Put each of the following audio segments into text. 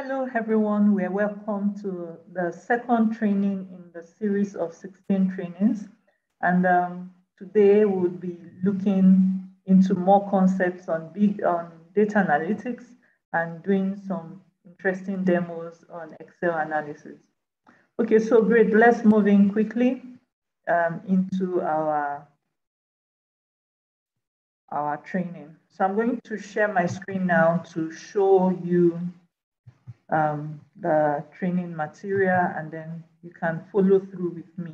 Hello, everyone. We're welcome to the second training in the series of 16 trainings. And today we'll be looking into more concepts on data analytics and doing some interesting demos on Excel analysis. Okay, so great. Let's move in quickly into our training. So I'm going to share my screen now to show you the training material, and then you can follow through with me.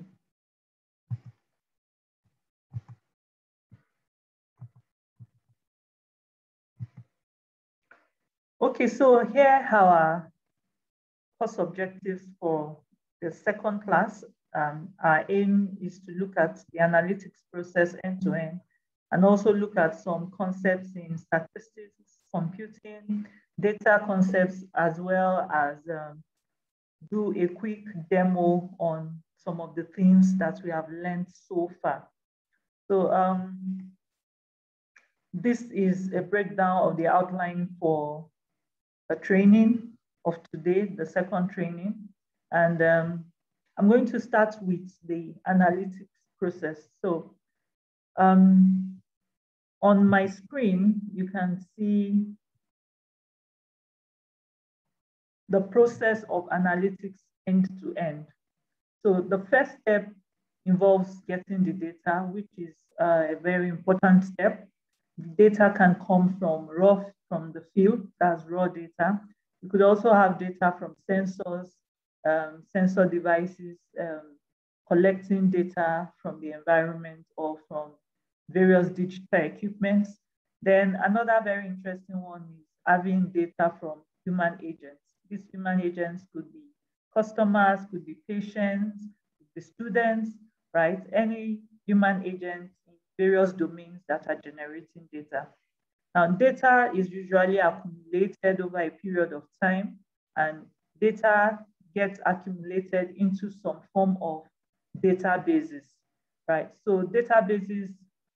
Okay, so here are our course objectives for the second class. Our aim is to look at the analytics process end to end, and also look at some concepts in statistics, computing, data concepts, as well as do a quick demo on some of the things that we have learned so far. So this is a breakdown of the outline for the training of today, the second training. And I'm going to start with the analytics process. So on my screen, you can see the process of analytics end to end. So the first step involves getting the data, which is a very important step. The data can come from the field, that's raw data. You could also have data from sensors, sensor devices, collecting data from the environment or from various digital equipments. Then another very interesting one is having data from human agents. These human agents could be customers, could be patients, could be students, right? Any human agent in various domains that are generating data. Now, data is usually accumulated over a period of time, and data gets accumulated into some form of databases, right? So databases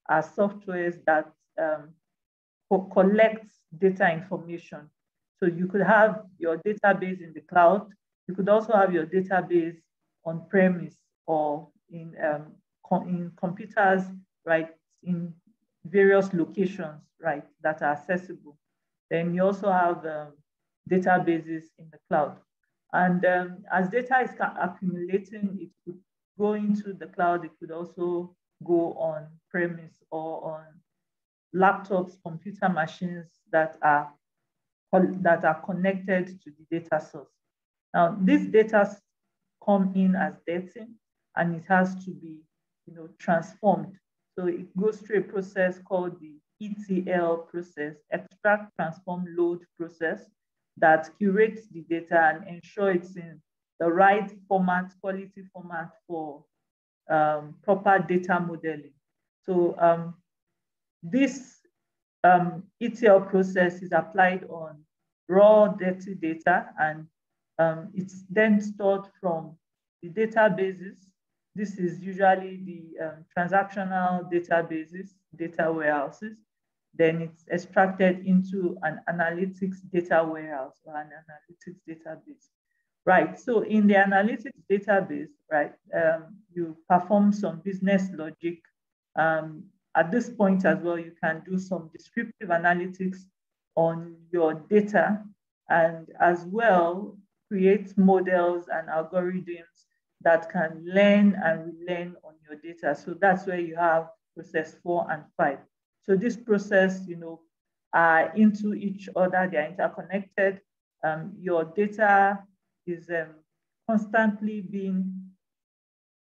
are softwares that collect data information. So you could have your database in the cloud. You could also have your database on premise or in computers, right, in various locations, right, that are accessible. Then you also have databases in the cloud. And as data is accumulating, it could go into the cloud. It could also go on premise or on laptops, computer machines that are connected to the data source. Now, these data come in as data, and it has to be, transformed. So it goes through a process called the ETL process, extract, transform, load process, that curates the data and ensure it's in the right format, quality format for proper data modeling. So this ETL process is applied on raw dirty data, and it's then stored from the databases. This is usually the transactional databases, data warehouses. Then it's extracted into an analytics data warehouse or an analytics database. Right, so in the analytics database, right, you perform some business logic. At this point as well, you can do some descriptive analytics on your data, and as well create models and algorithms that can learn and relearn on your data. So that's where you have process 4 and 5. So this process, are into each other, they are interconnected. Your data is constantly being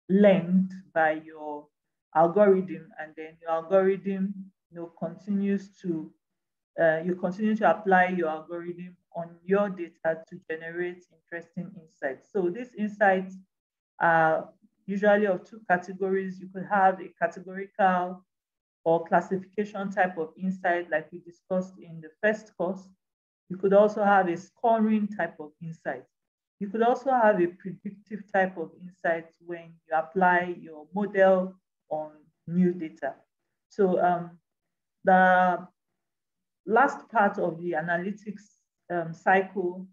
learned by your algorithm, and then your algorithm continues to you continue to apply your algorithm on your data to generate interesting insights. So these insights are usually of two categories. You could have a categorical or classification type of insight like we discussed in the first course. You could also have a scoring type of insight. You could also have a predictive type of insight when you apply your model on new data. So the last part of the analytics cycle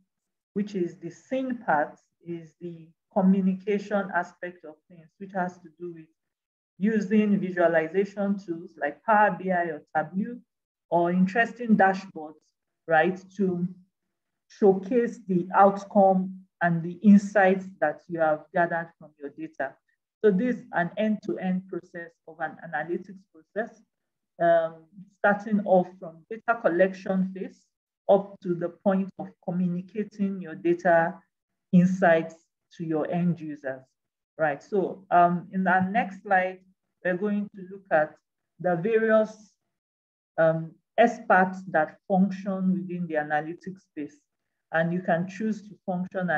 which is the syn part, is the communication aspect of things, which has to do with using visualization tools like Power BI or Tableau, or interesting dashboards, right, to showcase the outcome and the insights that you have gathered from your data. So this is an end-to-end process of an analytics process, starting off from data collection phase up to the point of communicating your data insights to your end users, right? So in our next slide, we're going to look at the various experts that function within the analytics space. And you can choose to function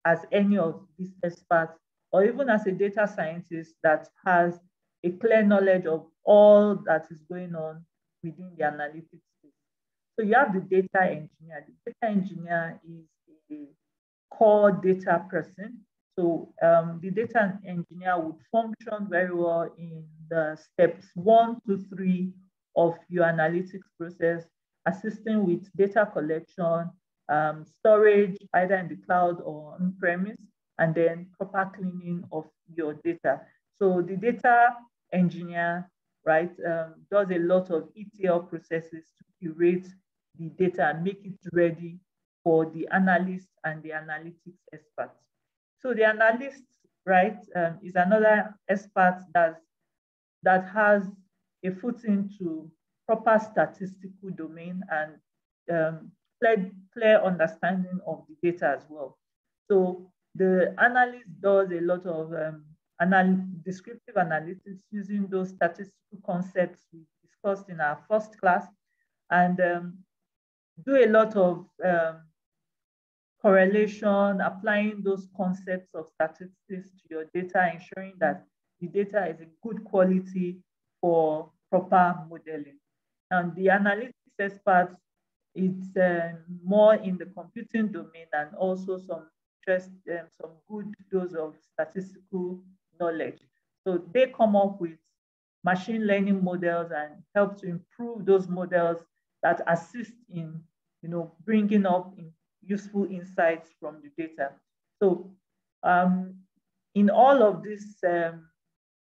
as any of these experts, or even as a data scientist that has a clear knowledge of all that is going on within the analytics space. So you have the data engineer. The data engineer is a core data person. So the data engineer would function very well in the steps 1 to 3 of your analytics process, assisting with data collection, storage, either in the cloud or on-premise, and then proper cleaning of your data. So the data engineer, right, does a lot of ETL processes to curate the data and make it ready for the analyst and the analytics experts. So the analyst, right, is another expert that has a foot into proper statistical domain and clear understanding of the data as well. So the analyst does a lot of descriptive analytics using those statistical concepts we discussed in our first class, and do a lot of correlation, applying those concepts of statistics to your data, ensuring that the data is a good quality for proper modeling. And the analytics experts, it's more in the computing domain, and also some good dose of statistical knowledge. So they come up with machine learning models and help to improve those models that assist in, bringing up useful insights from the data. So in all of this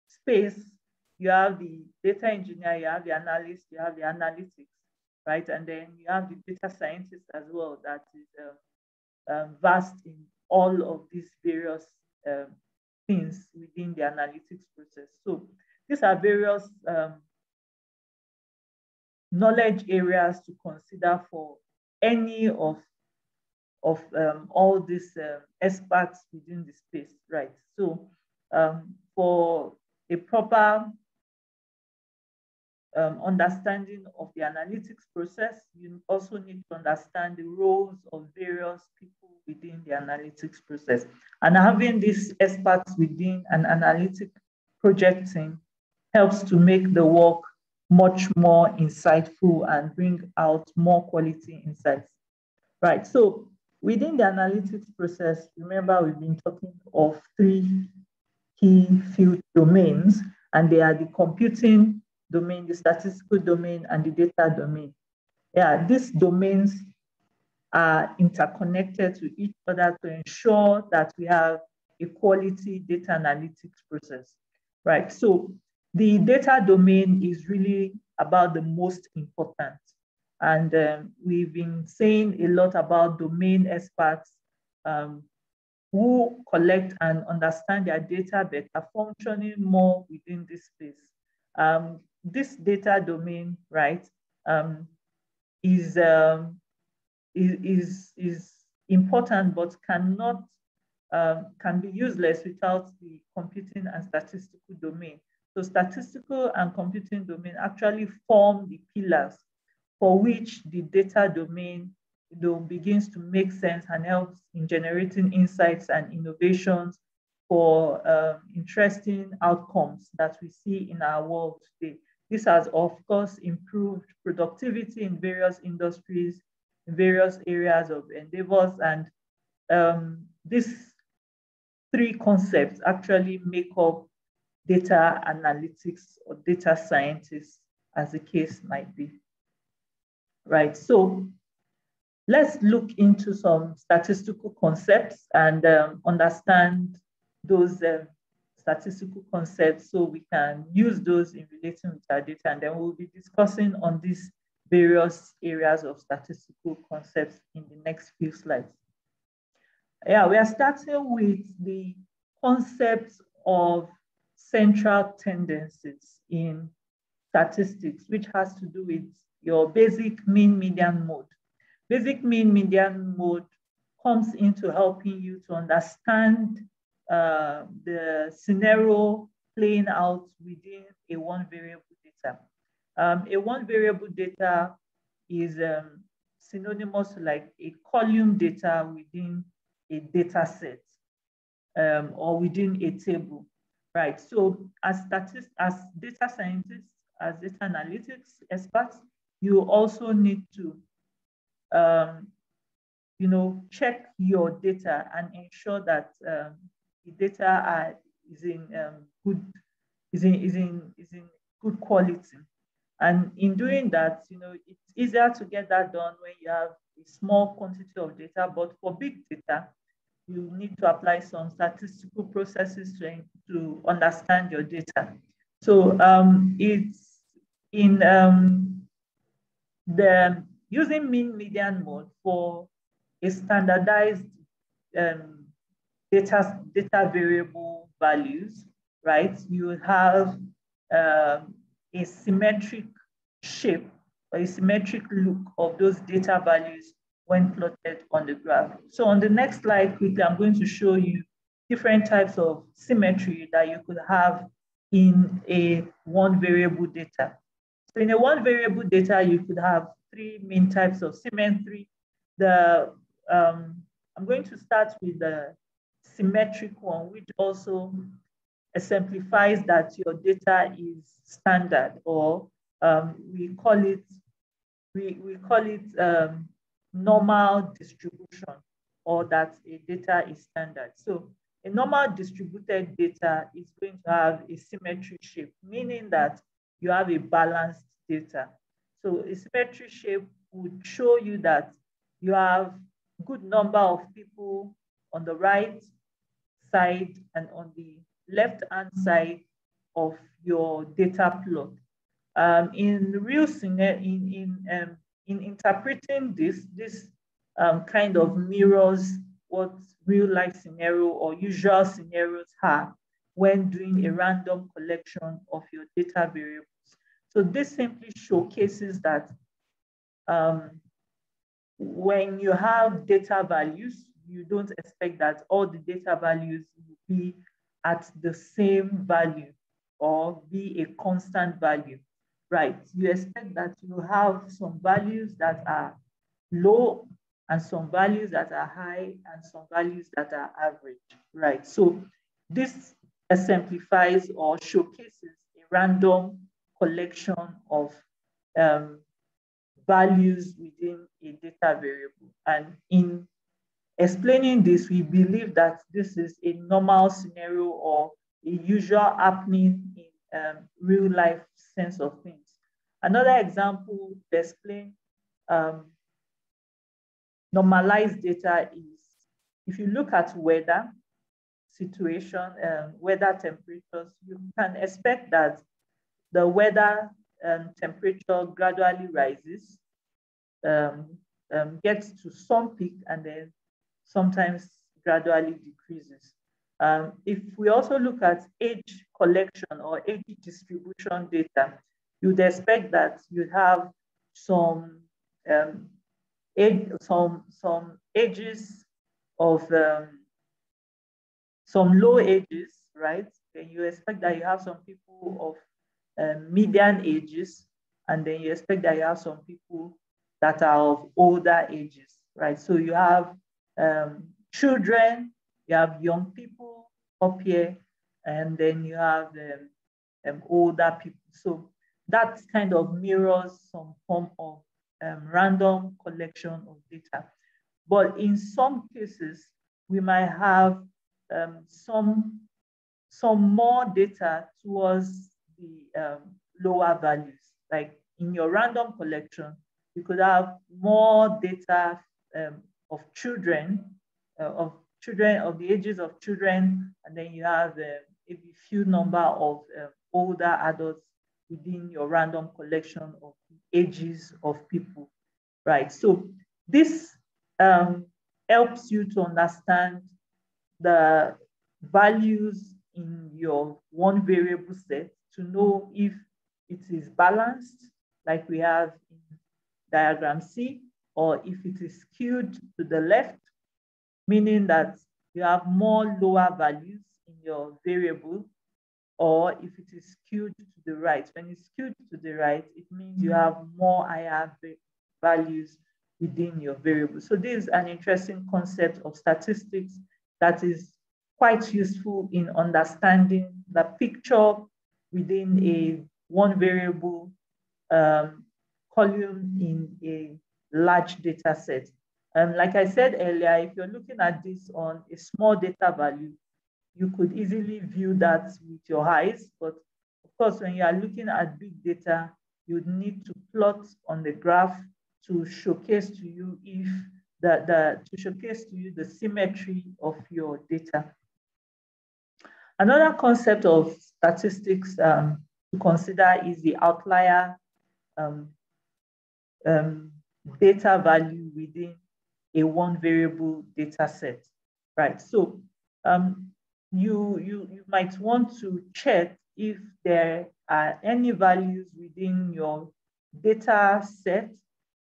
space, you have the data engineer, you have the analyst, you have the analytics, right? And then you have the data scientist as well, that is vast in all of these various things within the analytics process. So these are various knowledge areas to consider for any of all these experts within the space, right? So for a proper understanding of the analytics process, you also need to understand the roles of various people within the analytics process. And having these experts within an analytic project team helps to make the work much more insightful and bring out more quality insights. Right, so within the analytics process, remember we've been talking of 3 key field domains, and they are the computing domain, the statistical domain, and the data domain. Yeah, these domains are interconnected to each other to ensure that we have a quality data analytics process, right? So the data domain is really about the most important. And we've been saying a lot about domain experts who collect and understand their data better, functioning more within this space. This data domain, right, is important, but can be useless without the computing and statistical domain. So statistical and computing domain actually form the pillars for which the data domain begins to make sense and helps in generating insights and innovations for interesting outcomes that we see in our world today. This has, of course, improved productivity in various industries, in various areas of endeavors, and these 3 concepts actually make up data analytics or data scientists, as the case might be. Right, so let's look into some statistical concepts and understand those statistical concepts so we can use those in relating with our data. And then we'll be discussing on these various areas of statistical concepts in the next few slides. Yeah, we are starting with the concept of central tendencies in statistics, which has to do with your basic mean median mode. Basic mean median mode comes into helping you to understand the scenario playing out within a one variable data. A one variable data is synonymous to like a column data within a data set or within a table, right? So as data scientists, as data analytics experts, you also need to check your data and ensure that the data is in good quality. And in doing that, it's easier to get that done when you have a small quantity of data. But for big data, you need to apply some statistical processes to understand your data. So it's in the using mean median mode for a standardized data variable values, right? You have a symmetric shape or a symmetric look of those data values when plotted on the graph. So on the next slide, quickly, I'm going to show you different types of symmetry that you could have in a one variable data. So in a one variable data, you could have three main types of symmetry. I'm going to start with the symmetric one, which also exemplifies that your data is standard, or we call it normal distribution, or that a data is standard. So a normal distributed data is going to have a symmetry shape, meaning that you have a balanced data. So a symmetry shape would show you that you have a good number of people on the right side and on the left-hand side of your data plot. In real scenario, in interpreting this kind of mirrors what real life scenario or usual scenarios are when doing a random collection of your data variables. So this simply showcases that when you have data values, you don't expect that all the data values will be at the same value or be a constant value, right? You expect that you have some values that are low and some values that are high and some values that are average, right? So this exemplifies or showcases a random collection of values within a data variable. And in explaining this, we believe that this is a normal scenario or a usual happening in real life sense of things. Another example to explain normalized data is if you look at weather situation, weather temperatures, you can expect that the weather temperature gradually rises, gets to some peak, and then sometimes gradually decreases. If we also look at age collection or age distribution data, you'd expect that you have some ages of some low ages, right? Then you expect that you have some people of median ages, and then you expect that you have some people that are of older ages, right? So you have children, you have young people up here, and then you have older people. So that kind of mirrors some form of random collection of data. But in some cases, we might have some more data towards the lower values. Like in your random collection, you could have more data children, of the ages of children, and then you have a few number of older adults within your random collection of ages of people, right? So this helps you to understand the values in your one variable set to know if it is balanced, like we have in diagram C, or if it is skewed to the left, meaning that you have more lower values in your variable, or if it is skewed to the right. When it's skewed to the right, it means you have more higher values within your variable. So this is an interesting concept of statistics that is quite useful in understanding the picture within a one variable column in a large data set. Like I said earlier, if you're looking at this on a small data value, you could easily view that with your eyes. But of course, when you are looking at big data, you need to plot on the graph to showcase to you if the symmetry of your data. Another concept of statistics to consider is the outlier data value within a one variable data set, right? So you might want to check if there are any values within your data set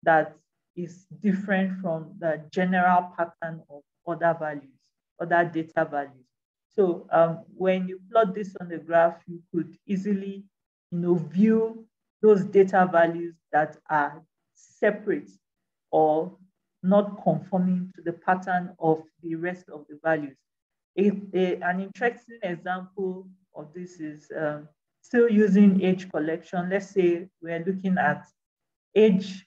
that is different from the general pattern of other values, other data values. So when you plot this on the graph, you could easily, view those data values that are separate or not conforming to the pattern of the rest of the values. An interesting example of this is still using age collection. Let's say we're looking at age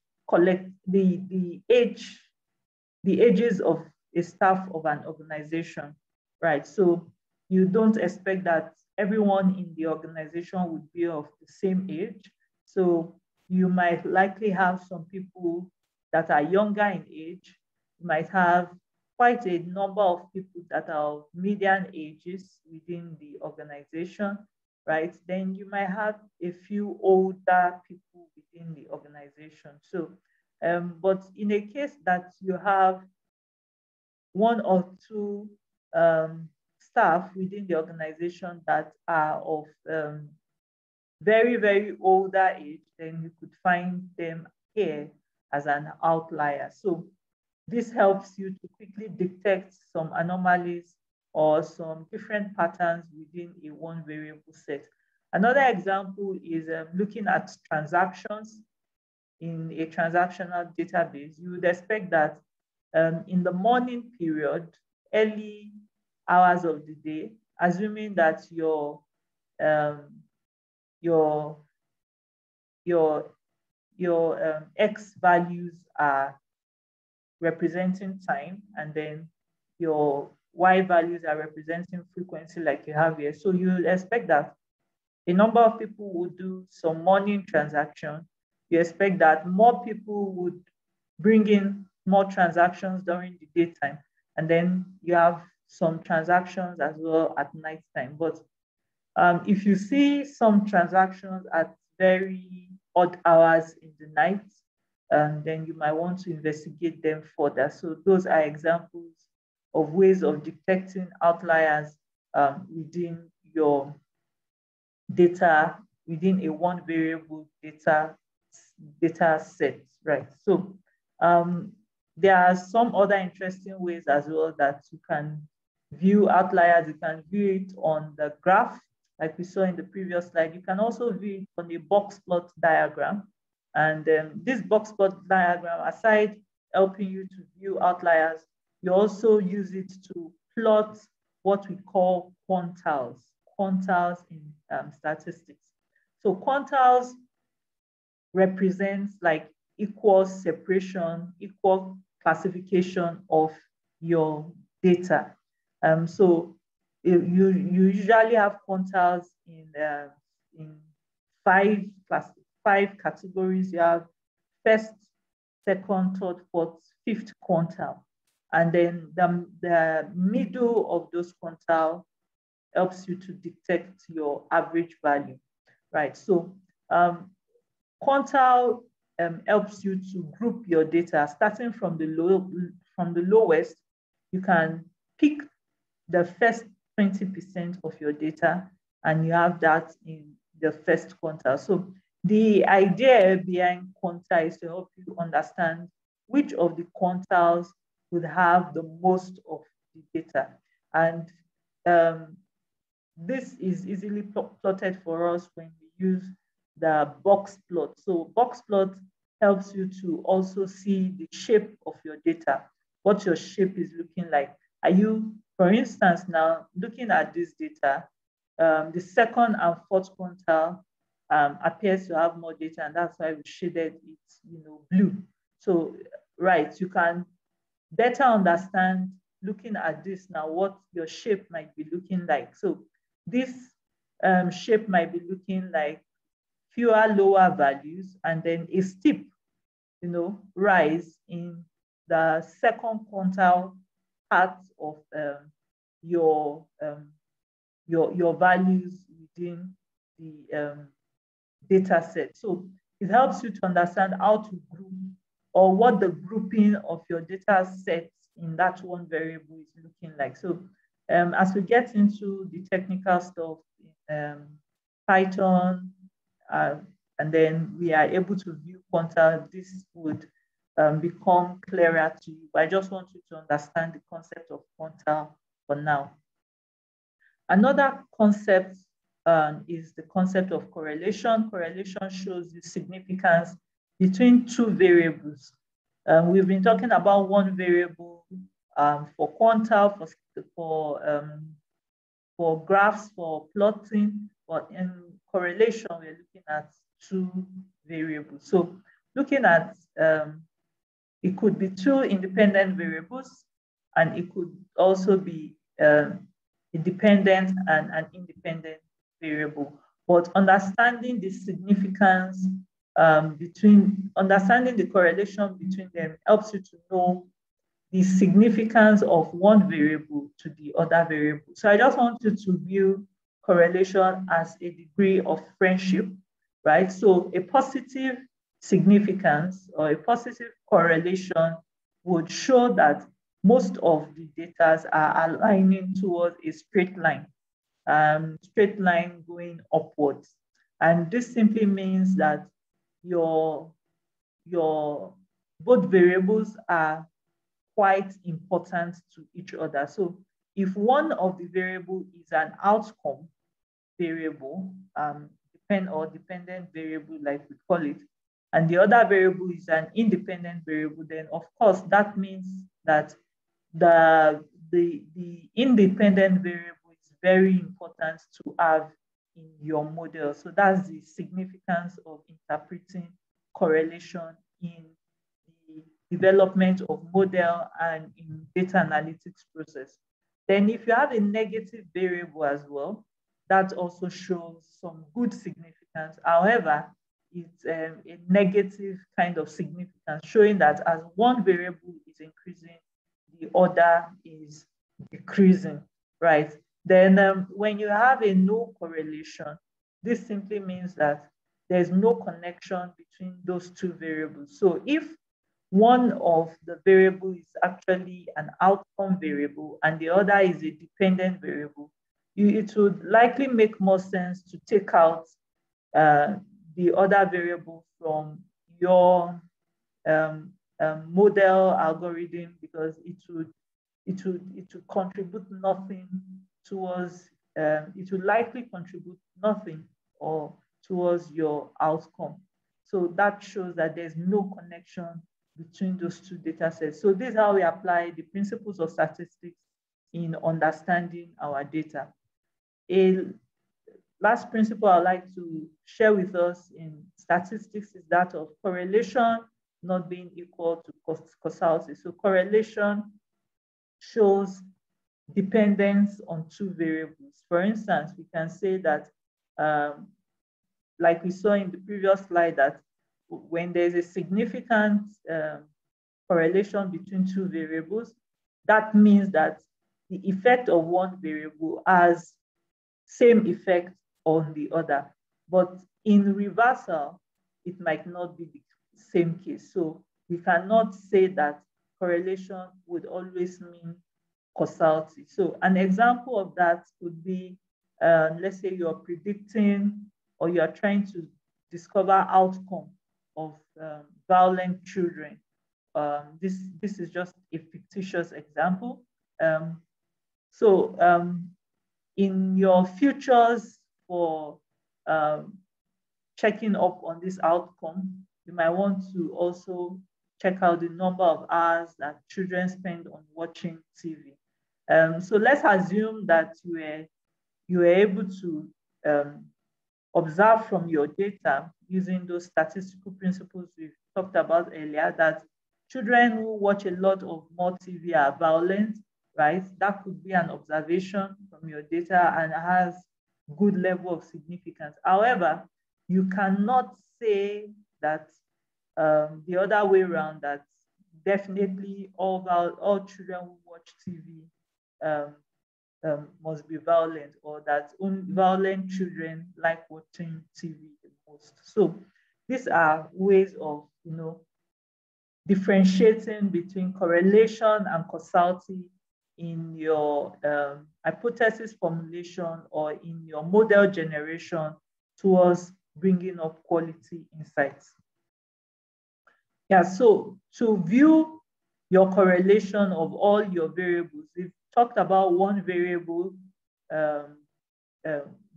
the ages of a staff of an organization, right? So you don't expect that everyone in the organization would be of the same age. So you might likely have some people that are younger in age. You might have quite a number of people that are of median ages within the organization, right? Then you might have a few older people within the organization. So, but in a case that you have one or two staff within the organization that are of very, very older age, then you could find them here as an outlier. So this helps you to quickly detect some anomalies or some different patterns within a one variable set. Another example is looking at transactions in a transactional database. You would expect that in the morning period, early hours of the day, assuming that your X values are representing time, and then your Y values are representing frequency like you have here. So you expect that a number of people would do some morning transaction. You expect that more people would bring in more transactions during the daytime, and then you have some transactions as well at nighttime. But if you see some transactions at very odd hours in the night, then you might want to investigate them further. So those are examples of ways of detecting outliers within your data, within a one variable data set, right? So there are some other interesting ways as well that you can view outliers. You can view it on the graph, like we saw in the previous slide. You can also view it on a box plot diagram. And this box plot diagram, aside helping you to view outliers, you also use it to plot what we call quantiles in statistics. So quantiles represents like equal separation, equal classification of your data. So you usually have quantiles in five categories. You have first second, third, fourth, fifth quantile. And then the middle of those quantile helps you to detect your average value, right? So quantile helps you to group your data starting from the lowest. You can pick the first 20% of your data, and you have that in the first quantile. So the idea behind quantile is to help you understand which of the quantiles would have the most of the data. And this is easily plotted for us when we use the box plot. So box plot helps you to also see the shape of your data, what your shape is looking like. Are you, for instance, now looking at this data, the second and fourth quantile appears to have more data, and that's why we shaded it, blue. So, right, you can better understand looking at this now what your shape might be looking like. So this shape might be looking like fewer lower values and then a steep, rise in the second quantile part of your values within the data set. So it helps you to understand how to group or what the grouping of your data sets in that one variable is looking like. So as we get into the technical stuff in Python, and then we are able to view quantile, this would become clearer to you. But I just want you to understand the concept of quantile for now. Another concept is the concept of correlation. Correlation shows the significance between two variables. We've been talking about one variable for quantile, for graphs, for plotting, but in correlation, we're looking at two variables. So looking at, it could be two independent variables, and it could also be a dependent and an independent variable. But understanding the significance understanding the correlation between them helps you to know the significance of one variable to the other variable. So I just want you to view correlation as a degree of friendship, right? So a positive significance or a positive correlation would show that most of the data are aligning towards a straight line going upwards. And this simply means that your both variables are quite important to each other. So if one of the variable is an outcome variable, dependent variable, like we call it, and the other variable is an independent variable, then of course that means that the independent variable is very important to have in your model. So that's the significance of interpreting correlation in the development of model and in data analytics process. Then if you have a negative variable as well, that also shows some good significance. However, it's a negative kind of significance, showing that as one variable is increasing, the other is decreasing, right? Then when you have a no correlation, this simply means that there's no connection between those two variables. So if one of the variables is actually an outcome variable and the other is a dependent variable, it would likely make more sense to take out the other variable from your model algorithm, because it would contribute nothing towards, it would likely contribute nothing or towards your outcome. So that shows that there's no connection between those two data sets. So this is how we apply the principles of statistics in understanding our data. A last principle I'd like to share with us in statistics is that of correlation not being equal to causality. So correlation shows dependence on two variables. For instance, we can say that, like we saw in the previous slide, that when there's a significant correlation between two variables, that means that the effect of one variable has same effect on the other. But in reversal, it might not be the same case. So we cannot say that correlation would always mean causality. So an example of that would be, let's say you're predicting or you're trying to discover outcome of violent children. This is just a fictitious example. In your futures for checking up on this outcome, you might want to also check out the number of hours that children spend on watching TV. So let's assume that you were able to observe from your data using those statistical principles we've talked about earlier, that children who watch a lot of more TV are violent, right? That could be an observation from your data and has good level of significance. However, you cannot say that the other way around, that definitely all children who watch TV must be violent, or that only violent children like watching TV the most. So these are ways of, differentiating between correlation and causality in your hypothesis formulation or in your model generation towards bringing up quality insights. Yeah, so to view your correlation of all your variables, we've talked about one variable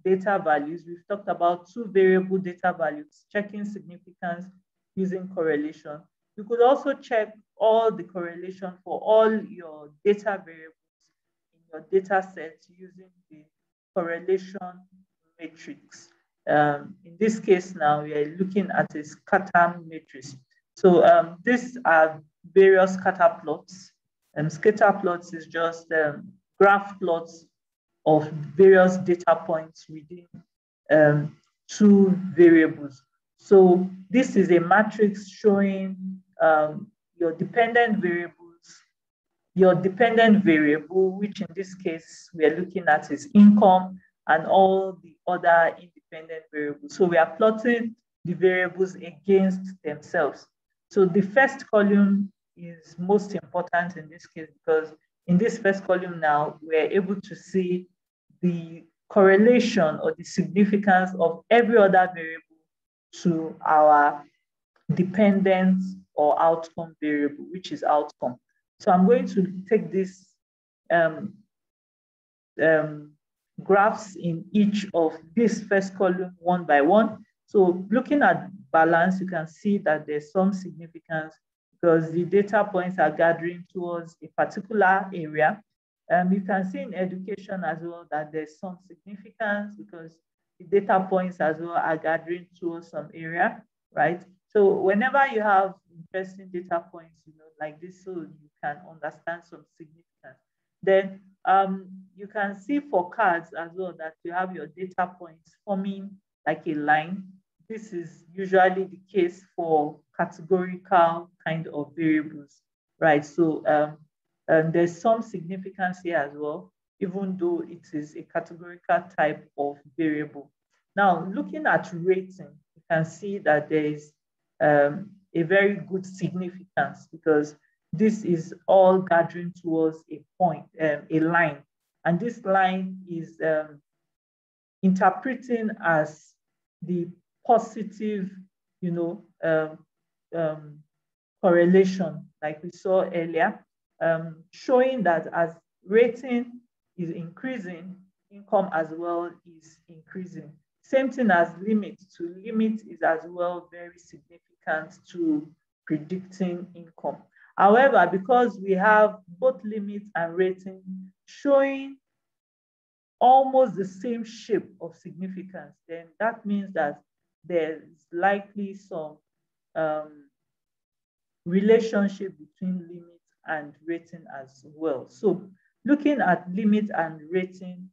data values. We've talked about two variable data values, checking significance using correlation. You could also check all the correlation for all your data variables in your data set using the correlation matrix. In this case now, we are looking at a scatter matrix. So these are various scatter plots. Scatter plots is just graph plots of various data points within two variables. So this is a matrix showing your dependent variable, which in this case we are looking at is income, and all the other independent variables. So we are plotting the variables against themselves. So the first column is most important in this case, because in this first column now, we're able to see the correlation or the significance of every other variable to our dependent or outcome variable, which is outcome. So I'm going to take this graphs in each of this first column one by one. So looking at balance, you can see that there's some significance because the data points are gathering towards a particular area. You can see in education as well that there's some significance because the data points as well are gathering towards some area, right? So whenever you have interesting data points, like this, so you can understand some significance. Then you can see for cards as well that you have your data points forming like a line. This is usually the case for categorical kind of variables, right? So there's some significance here as well, even though it is a categorical type of variable. Now, looking at rating, you can see that there is a very good significance because this is all gathering towards a point, a line. And this line is interpreting as the positive, correlation, like we saw earlier, showing that as rating is increasing, income as well is increasing. Same thing as limit. To limit is as well very significant to predicting income. However, because we have both limit and rating showing almost the same shape of significance, then that means that there's likely some relationship between limit and rating as well. So looking at limit and rating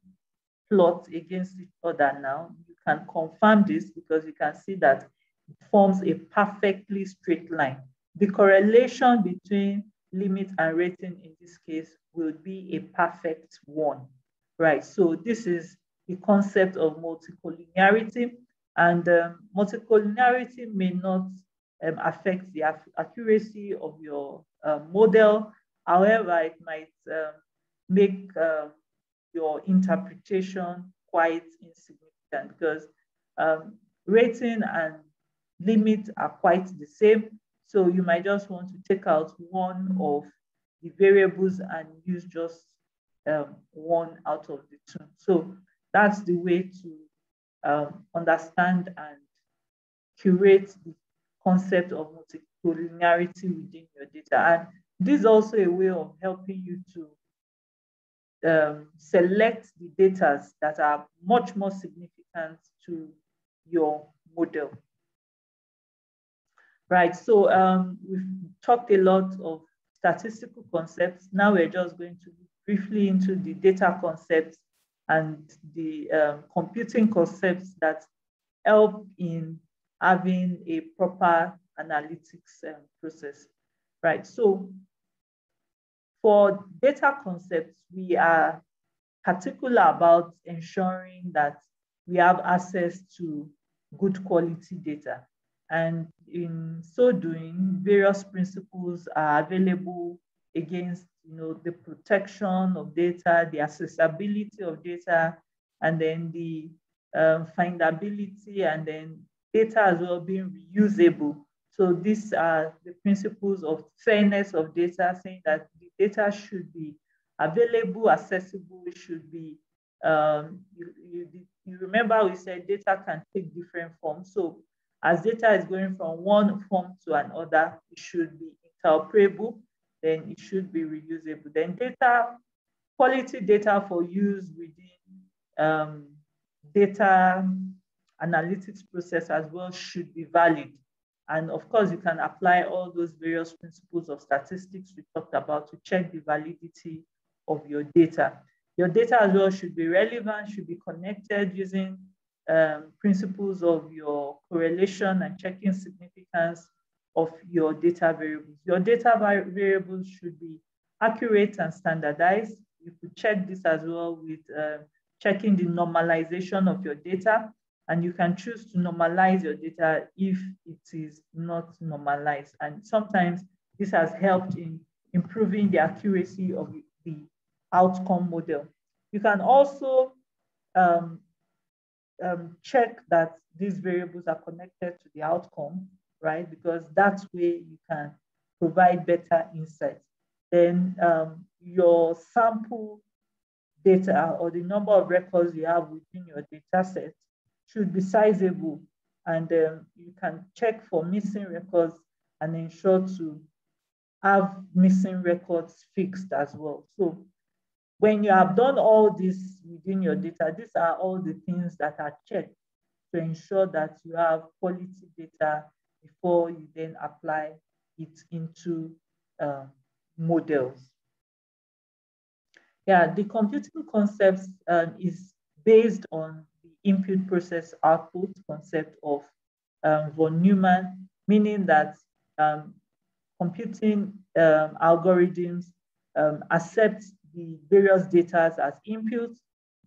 plots against each other now, you can confirm this because you can see that forms a perfectly straight line. The correlation between limit and rating in this case will be a perfect one, right? So this is the concept of multicollinearity, and multicollinearity may not affect the accuracy of your model. However, it might make your interpretation quite insignificant, because rating and limit are quite the same. So you might just want to take out one of the variables and use just one out of the two. So that's the way to understand and curate the concept of multicollinearity within your data. And this is also a way of helping you to select the data that are much more significant to your model. Right, so we've talked a lot of statistical concepts. Now we're just going to look briefly into the data concepts and the computing concepts that help in having a proper analytics process. Right, so for data concepts, we are particular about ensuring that we have access to good quality data. And in so doing, various principles are available against the protection of data, the accessibility of data, and then the findability, and then data as well being reusable. So these are the principles of fairness of data, saying that the data should be available, accessible, should be, you remember we said data can take different forms. So as data is going from one form to another, it should be interoperable, then it should be reusable. Then quality data for use within data analytics process as well should be valid. And of course, you can apply all those various principles of statistics we talked about to check the validity of your data. Your data as well should be relevant, should be connected using principles of your correlation and checking significance of your data variables. Your data variables should be accurate and standardized. You could check this as well with checking the normalization of your data, and you can choose to normalize your data if it is not normalized. And sometimes this has helped in improving the accuracy of the outcome model. You can also check that these variables are connected to the outcome, right? Because that's where you can provide better insights. Then your sample data, or the number of records you have within your data set, should be sizable, and you can check for missing records and ensure to have missing records fixed as well. So when you have done all this within your data, these are all the things that are checked to ensure that you have quality data before you then apply it into models. Yeah, the computing concepts is based on the input process output concept of von Neumann, meaning that computing algorithms accept the various data as inputs,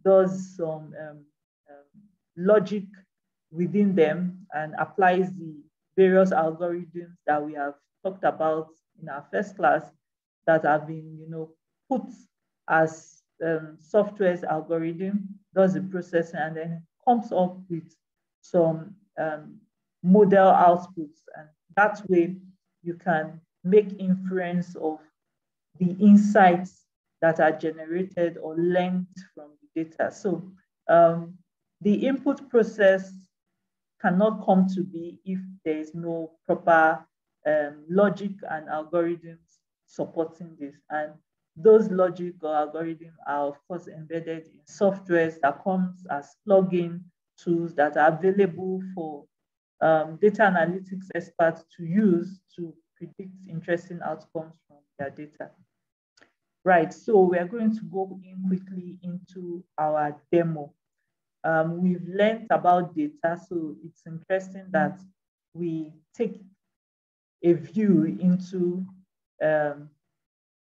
does some logic within them, and applies the various algorithms that we have talked about in our first class that have been, put as software's algorithm, does the processing, and then comes up with some model outputs. And that way you can make inference of the insights that are generated or learned from the data. So the input process cannot come to be if there is no proper logic and algorithms supporting this. And those logic or algorithms are, of course, embedded in softwares that comes as plugin tools that are available for data analytics experts to use to predict interesting outcomes from their data. Right, so we're going to go in quickly into our demo. We've learned about data, so it's interesting that we take a view into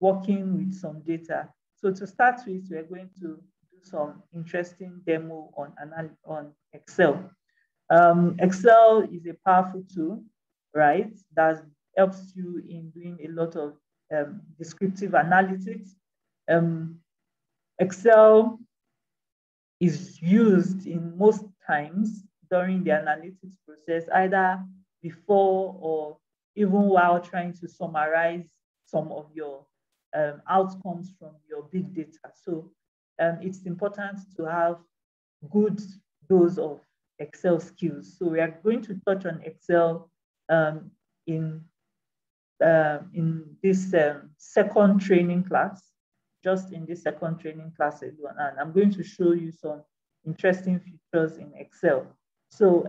working with some data. So to start with, we're going to do some interesting demo on Excel. Excel is a powerful tool, right, that helps you in doing a lot of descriptive analytics. Excel is used in most times during the analytics process, either before or even while trying to summarize some of your outcomes from your big data. So it's important to have good dose of Excel skills. So we are going to touch on Excel in this second training class, just in this second training class alone. And I'm going to show you some interesting features in Excel. So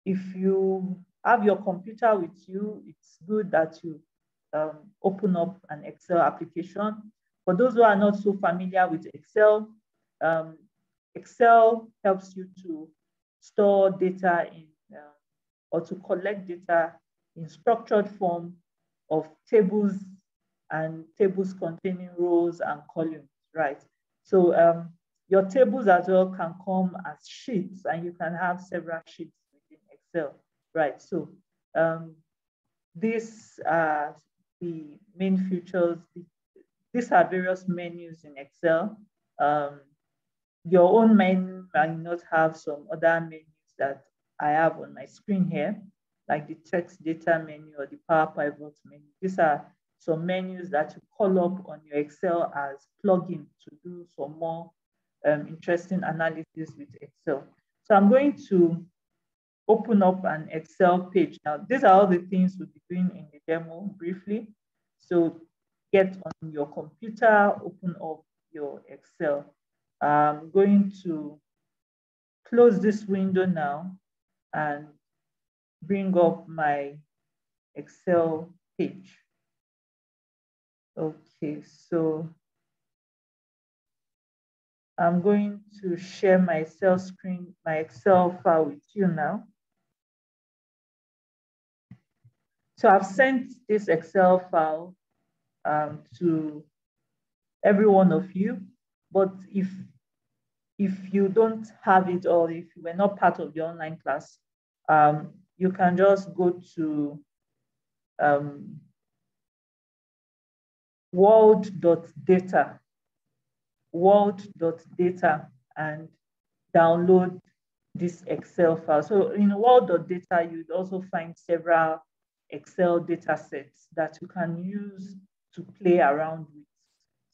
if you have your computer with you, it's good that you open up an Excel application. For those who are not so familiar with Excel, Excel helps you to store data in or to collect data in structured form of tables and tables containing rows and columns, right? So your tables as well can come as sheets, and you can have several sheets within Excel, right? So these are the main features. These are various menus in Excel. Your own menu might not have some other menus that I have on my screen here, like the text data menu or the Power Pivot menu. These are some menus that you call up on your Excel as plugin to do some more interesting analysis with Excel. So I'm going to open up an Excel page. Now, these are all the things we'll be doing in the demo briefly. So get on your computer, open up your Excel. I'm going to close this window now and bring up my Excel page. Okay, so I'm going to share my Excel screen, my Excel file with you now. So I've sent this Excel file to every one of you, but if you don't have it, or if you were not part of the online class, you can just go to world.data and download this Excel file. So in world.data, you'd also find several Excel data sets that you can use to play around with.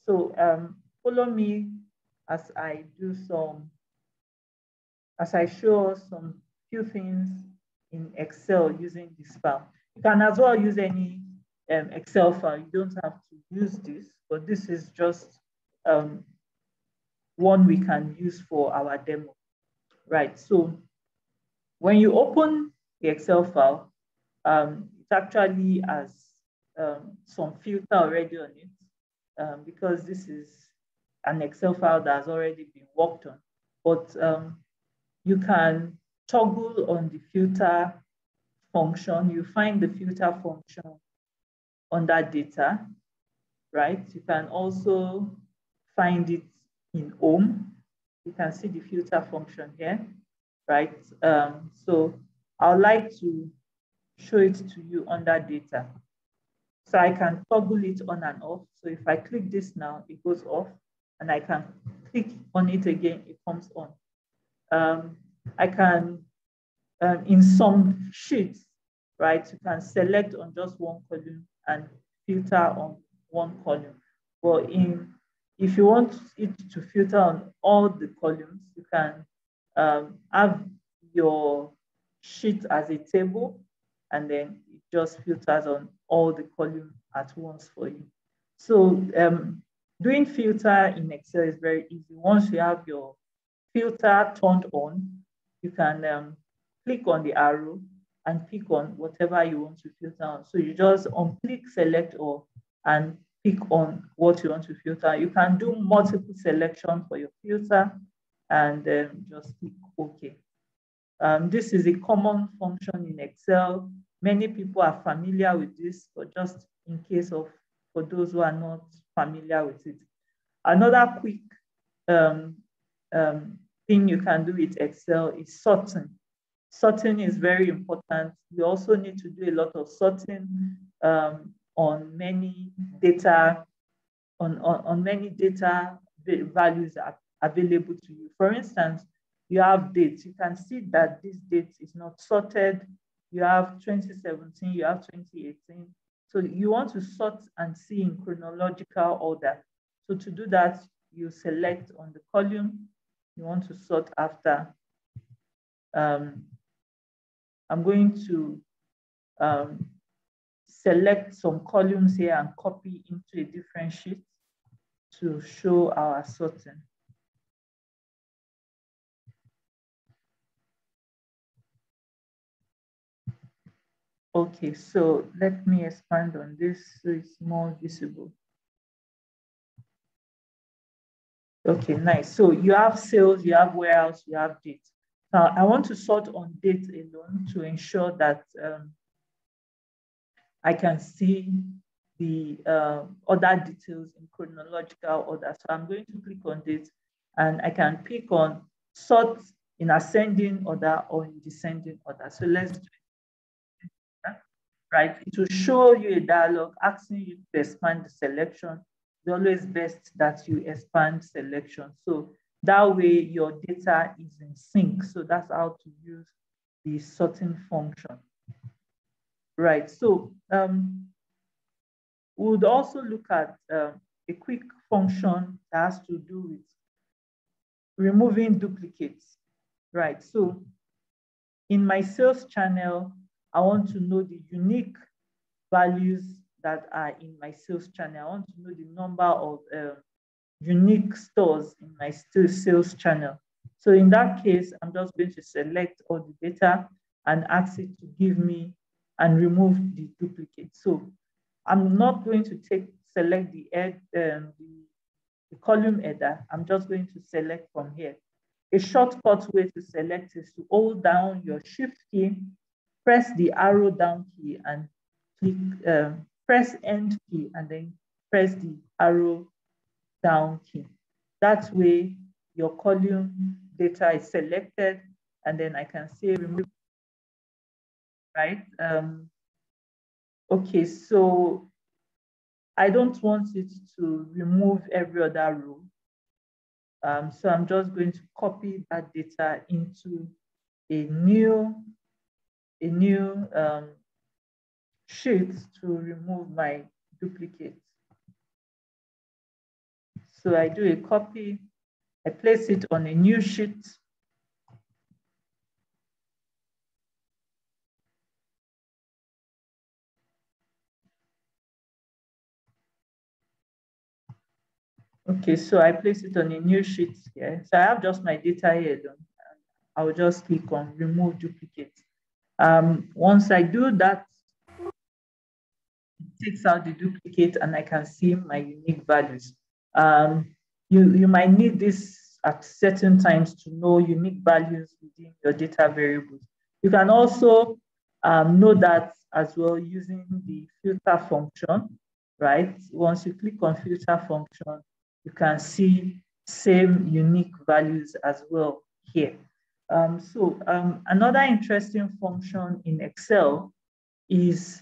So follow me as I show some few things in Excel using this file. You can as well use any Excel file. You don't have to use this, but this is just one we can use for our demo, right? So when you open the Excel file, it actually has some filter already on it, because this is an Excel file that has already been worked on. But you can toggle on the filter function. You find the filter function under data, right? You can also find it in home. You can see the filter function here, right? So I would like to show it to you under data. So I can toggle it on and off. So if I click this now, it goes off, and I can click on it again, it comes on. I can, in some sheets, right, you can select on just one column and filter on one column. But if you want it to filter on all the columns, you can have your sheet as a table, and then it just filters on all the columns at once for you. So doing filter in Excel is very easy. Once you have your filter turned on, you can click on the arrow and pick on whatever you want to filter on. So you just click select all and pick on what you want to filter. You can do multiple selection for your filter, and then just click OK. This is a common function in Excel. Many people are familiar with this, but just in case of, for those who are not familiar with it. Another quick thing you can do with Excel is sorting. Sorting is very important. You also need to do a lot of sorting on many data, on many data values are available to you. For instance, you have dates. You can see that this date is not sorted. You have 2017, you have 2018. So you want to sort and see in chronological order. So to do that, you select on the column you want to sort after. I'm going to select some columns here and copy into a different sheet to show our sorting. Okay, so let me expand on this so it's more visible. Okay, nice. So you have sales, you have warehouse, you have date. Now I want to sort on date alone to ensure that I can see the other details in chronological order. So I'm going to click on date and I can pick on sort in ascending order or in descending order. So let's do it. Right, it will show you a dialog asking you to expand the selection. It's always best that you expand selection. So that way your data is in sync. So that's how to use the sorting function. Right, so we would also look at a quick function that has to do with removing duplicates. Right, so in my sales channel, I want to know the unique values that are in my sales channel. I want to know the number of unique stores in my sales channel. So in that case, I'm just going to select all the data and ask it to give me and remove the duplicate. So I'm not going to select the column header. I'm just going to select from here. A shortcut way to select is to hold down your shift key, press the arrow down key and click, press end key and then press the arrow down key. That way your column data is selected and then I can say remove, right? Okay, so I don't want it to remove every other row. So I'm just going to copy that data into a new sheet to remove my duplicates. So I do a copy, I place it on a new sheet. Okay, so I place it on a new sheet here. So I have just my data here. I will just click on remove duplicate. Once I do that, it takes out the duplicate and I can see my unique values. You might need this at certain times to know unique values within your data variables. You can also know that as well using the filter function, right? Once you click on filter function, you can see same unique values as well here. Another interesting function in Excel is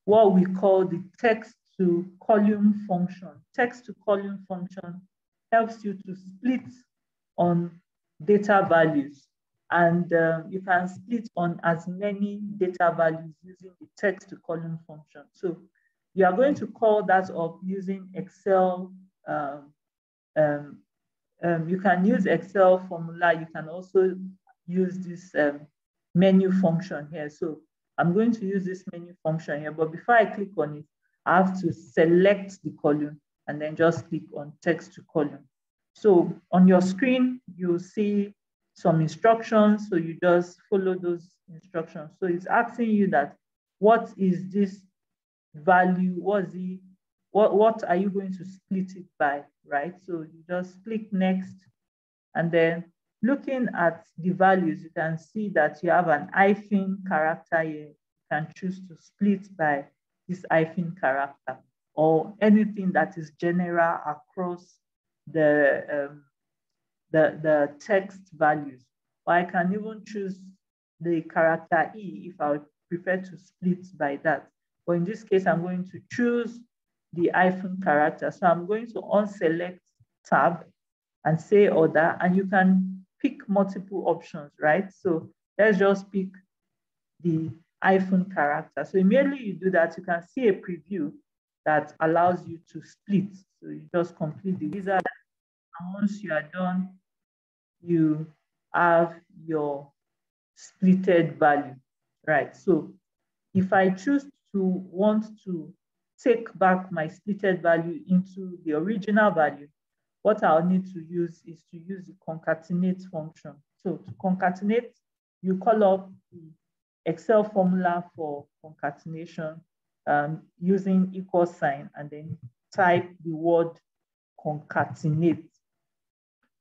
what we call the text to column function. Text to column function helps you to split on data values. And you can split on as many data values using the text to column function. So you are going to call that up using Excel. You can use Excel formula. You can also use this menu function here. So I'm going to use this menu function here, but before I click on it, I have to select the column and then just click on text to column. So on your screen, you'll see some instructions. So you just follow those instructions. So it's asking you that, what is this value? What are you going to split it by, right? So you just click next, and then looking at the values, you can see that you have an hyphen character here. You can choose to split by this hyphen character, or anything that is general across the text values. Or I can even choose the character E if I would prefer to split by that. But in this case, I'm going to choose the hyphen character. So I'm going to unselect tab and say order, and you can pick multiple options, right? So let's just pick the hyphen character. So immediately you do that, you can see a preview that allows you to split. So you just complete the wizard, and once you are done, you have your splitted value, right? So if I choose to want to take back my splitted value into the original value, what I'll need to use is to use the concatenate function. So to concatenate, you call up the Excel formula for concatenation using equal sign, and then type the word concatenate.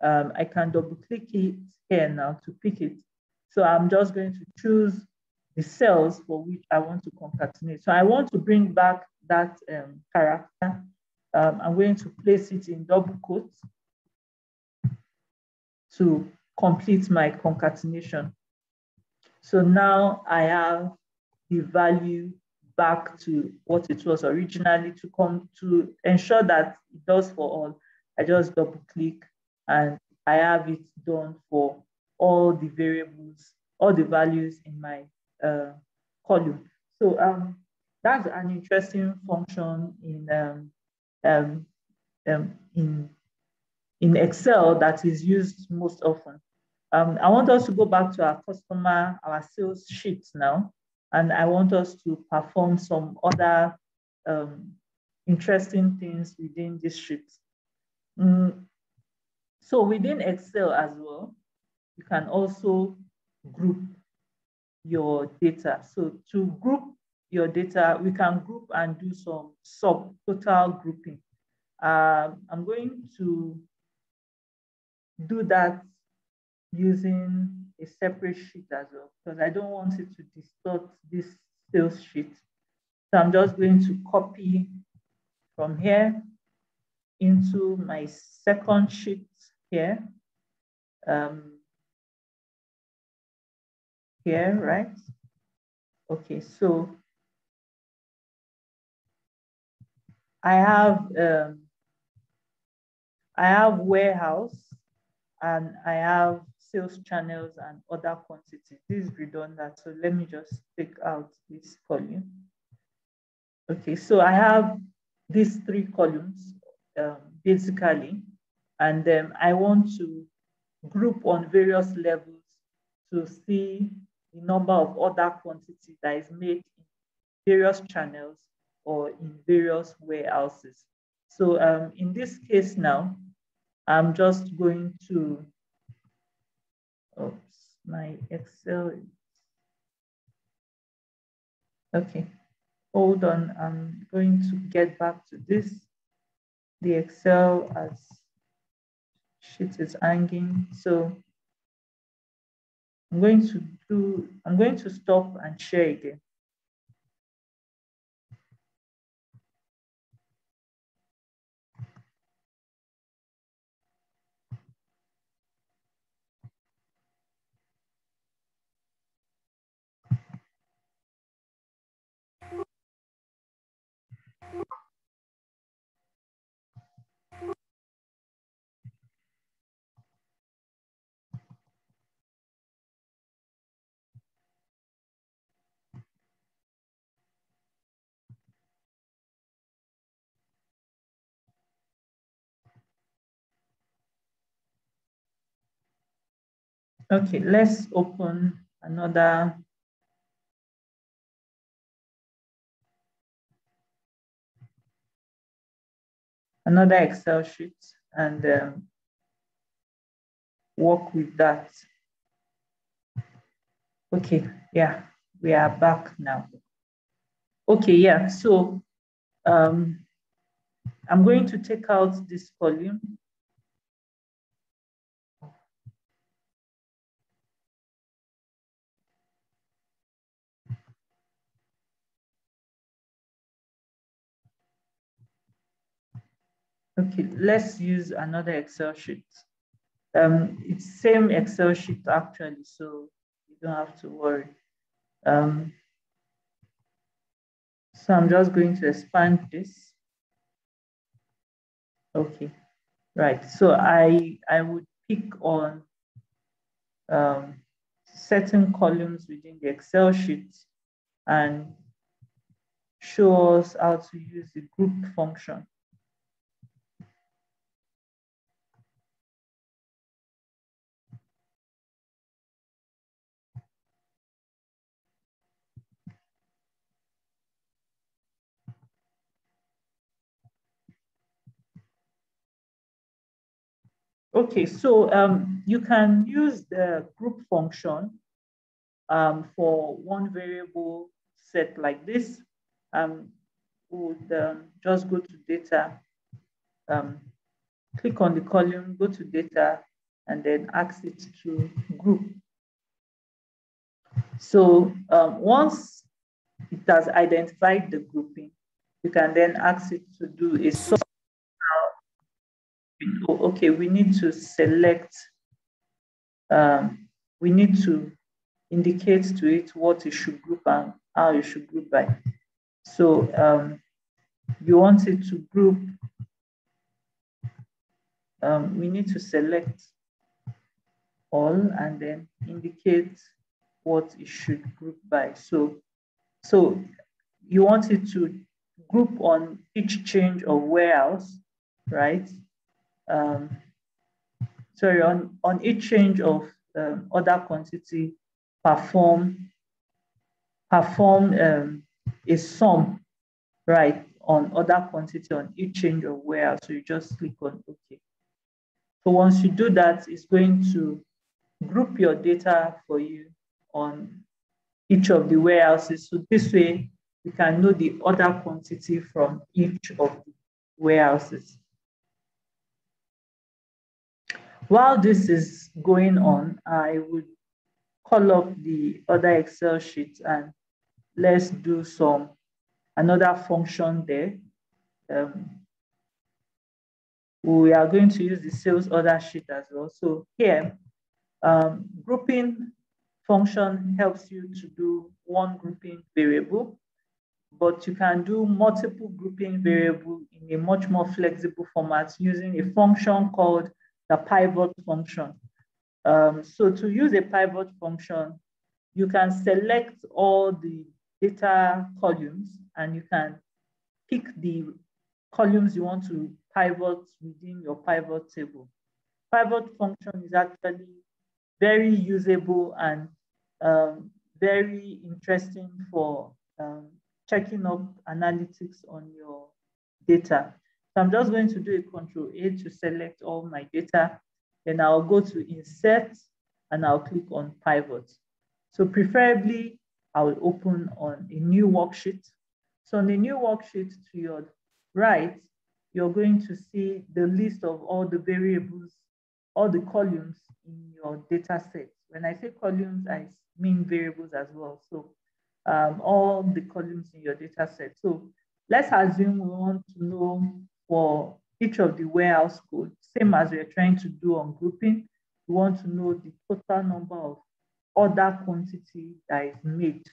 I can double click it here now to pick it. So I'm just going to choose the cells for which I want to concatenate. So I want to bring back that character. I'm going to place it in double quotes to complete my concatenation. So now I have the value back to what it was originally. To ensure that it does for all, I just double click and I have it done for all the variables, all the values in my column. So that's an interesting function in Excel that is used most often. I want us to go back to our sales sheet now, and I want us to perform some other interesting things within this sheet. So within Excel as well, you can also group your data. So to group your data, we can group and do some subtotal grouping. I'm going to do that using a separate sheet as well, because I don't want it to distort this sales sheet. So I'm just going to copy from here into my second sheet here. Here, right? Okay, so I have warehouse, and I have sales channels and other quantities. This is redundant, so let me just take out this column. Okay, so I have these three columns basically, and then I want to group on various levels to see the number of other quantities that is made in various channels or in various warehouses. So in this case now, I'm just going to, oops, my Excel. Okay, hold on, I'm going to get back to this. The Excel as sheet is hanging. So I'm going to stop and share again. Okay, let's open another Excel sheet and work with that. Okay, yeah, we are back now. Okay, yeah, so I'm going to take out this column. Okay, let's use another Excel sheet. It's same Excel sheet actually, so you don't have to worry. So I'm just going to expand this. Okay, right. So I would pick on certain columns within the Excel sheet and show us how to use the group function. Okay, so you can use the group function for one variable set like this. Would just go to data, click on the column, go to data, and then ask it to group. So once it has identified the grouping, you can then ask it to do a sort. Okay, we need to select, we need to indicate to it what it should group and how it should group by. So you want it to group, we need to select all and then indicate what it should group by. So you want it to group on each change of warehouse, right? Sorry, on each change of order quantity, perform a sum, right, on order quantity on each change of warehouse. So you just click on OK. So once you do that, it's going to group your data for you on each of the warehouses. So this way, you can know the order quantity from each of the warehouses. While this is going on, I would call up the other Excel sheet and let's do another function there. We are going to use the sales order sheet as well. So here, grouping function helps you to do one grouping variable, but you can do multiple grouping variable in a much more flexible format using a function called the pivot function. So to use a pivot function, you can select all the data columns and you can pick the columns you want to pivot within your pivot table. Pivot function is actually very usable and very interesting for checking up analytics on your data. So I'm just going to do a Control A to select all my data. Then I'll go to Insert and I'll click on Pivot. So preferably, I will open on a new worksheet. So on the new worksheet to your right, you're going to see the list of all the variables, all the columns in your data set. When I say columns, I mean variables as well. So all the columns in your data set. So let's assume we want to know for each of the warehouse code, same as we're trying to do on grouping, we want to know the total number of order quantity that is made,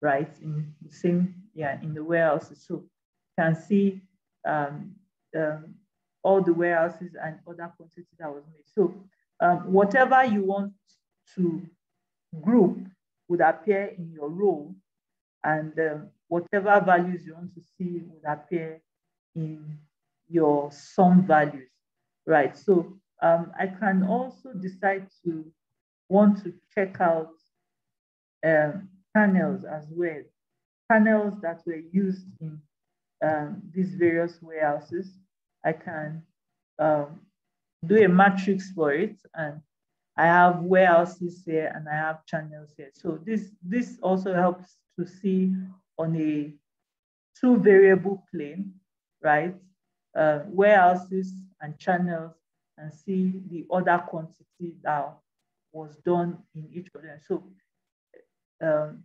right, in the same, in the warehouses. So you can see all the warehouses and order quantity that was made. So whatever you want to group would appear in your row, and whatever values you want to see would appear in your sum values, right? So I can also decide to want to check out panels as well, panels that were used in these various warehouses. I can do a matrix for it, and I have warehouses here and I have channels here. So this also helps to see on a two variable plane, right? Warehouses and channels, and see the order quantity that was done in each of them. So an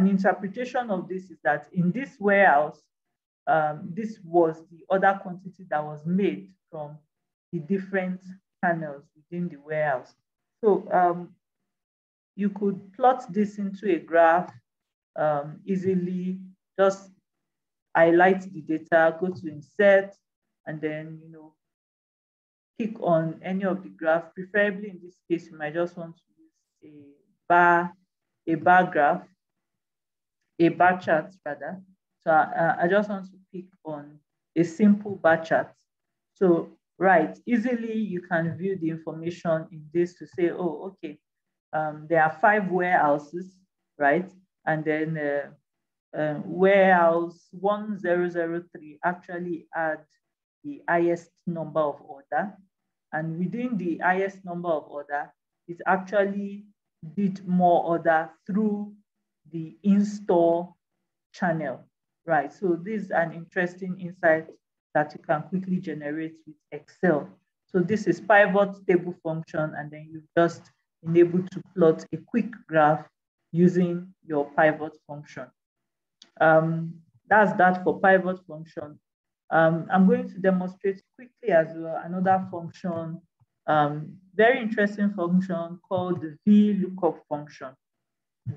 interpretation of this is that in this warehouse, this was the order quantity that was made from the different channels within the warehouse. So you could plot this into a graph easily. Just highlight the data, go to insert, and then click on any of the graph. Preferably in this case, you might just want to use a bar graph, a bar chart rather. So I just want to pick on a simple bar chart. So right, easily you can view the information in this to say, oh, okay, there are 5 warehouses, right? And then warehouse 1003 actually had the highest number of order. And within the highest number of order, it actually did more order through the in-store channel, right? So this is an interesting insight that you can quickly generate with Excel. So this is pivot table function, and then you've just been able to plot a quick graph using your pivot function. That's that for pivot function. I'm going to demonstrate quickly as well another function, very interesting function called the Vlookup function.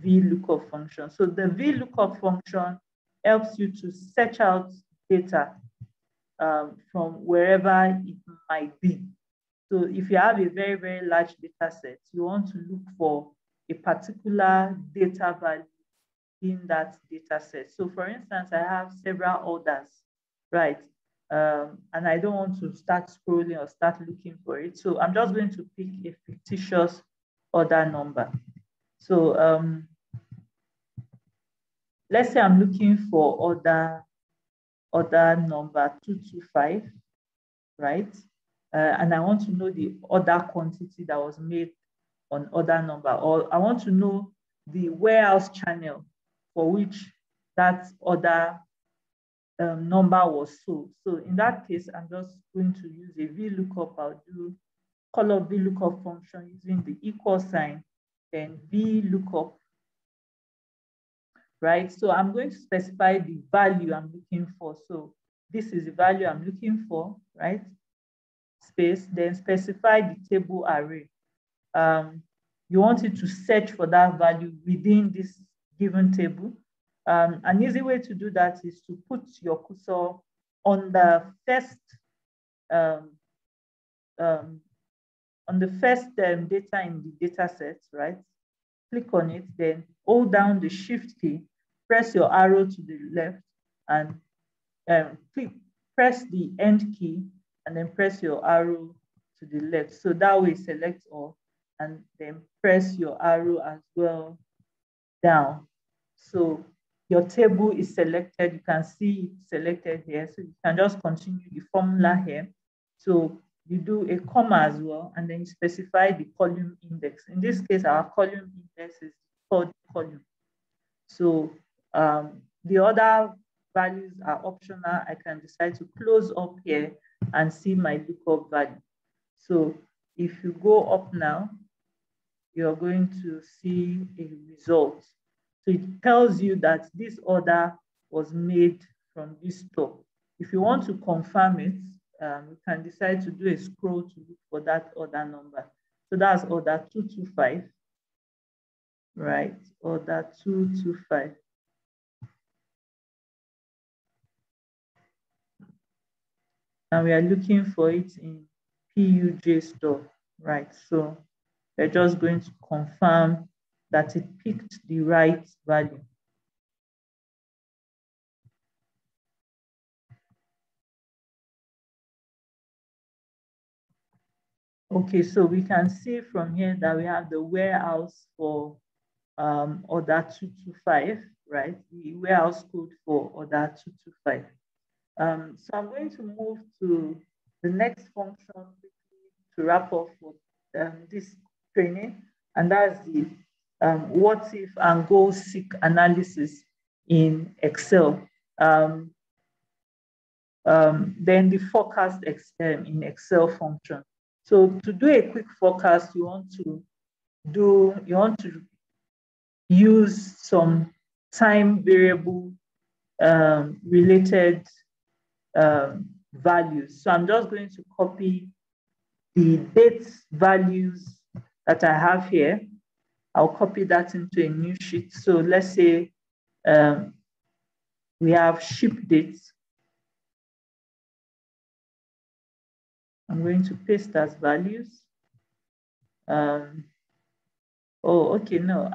Vlookup function. So the Vlookup function helps you to search out data from wherever it might be. So if you have a very, very large data set, you want to look for a particular data value in that data set. So for instance, I have several orders, right? And I don't want to start scrolling or start looking for it. So I'm just going to pick a fictitious order number. So let's say I'm looking for order number 225, right? And I want to know the order quantity that was made on order number, or I want to know the warehouse channel for which that order number was sold. So in that case, I'm just going to use a VLOOKUP. I'll call up VLOOKUP function using the equal sign, then VLOOKUP, right? So I'm going to specify the value I'm looking for. So this is the value I'm looking for, right? Space, then specify the table array. You want it to search for that value within this given table. An easy way to do that is to put your cursor on the first data in the data set, right? Click on it, then hold down the shift key, press your arrow to the left, and press the end key, and then press your arrow to the left. So that way select all, and then press your arrow as well down. So your table is selected. You can see it selected here. So you can just continue the formula here. So you do a comma as well, and then you specify the column index. In this case, our column index is third column. So the other values are optional. I can decide to close up here and see my lookup value. So if you go up now, you're going to see a result. So it tells you that this order was made from this store. If you want to confirm it, you can decide to do a scroll to look for that order number. So that's order 225, right? Order 225. And we are looking for it in PUJ store, right? So we're just going to confirm that it picked the right value. Okay, so we can see from here that we have the warehouse for order 225, right? The warehouse code for order 225. So I'm going to move to the next function to wrap up for this training, and that's the what if and goal seek analysis in Excel. Then the forecast in Excel function. So to do a quick forecast, you want to use some time variable related values. So I'm just going to copy the date values that I have here. I'll copy that into a new sheet. So let's say we have ship dates. I'm going to paste as values. Oh, okay, no,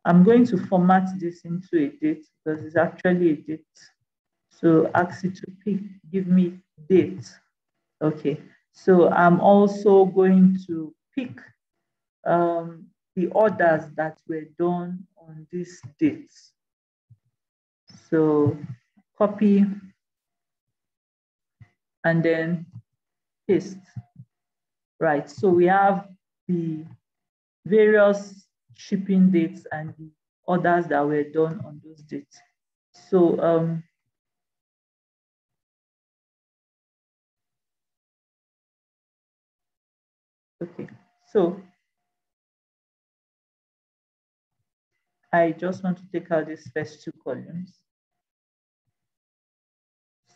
I'm going to format this into a date because it's actually a date. So ask it to give me date. Okay, so I'm also going to pick the orders that were done on these dates. So copy and then paste. Right, so we have the various shipping dates and the orders that were done on those dates. So okay, so I just want to take out these first two columns.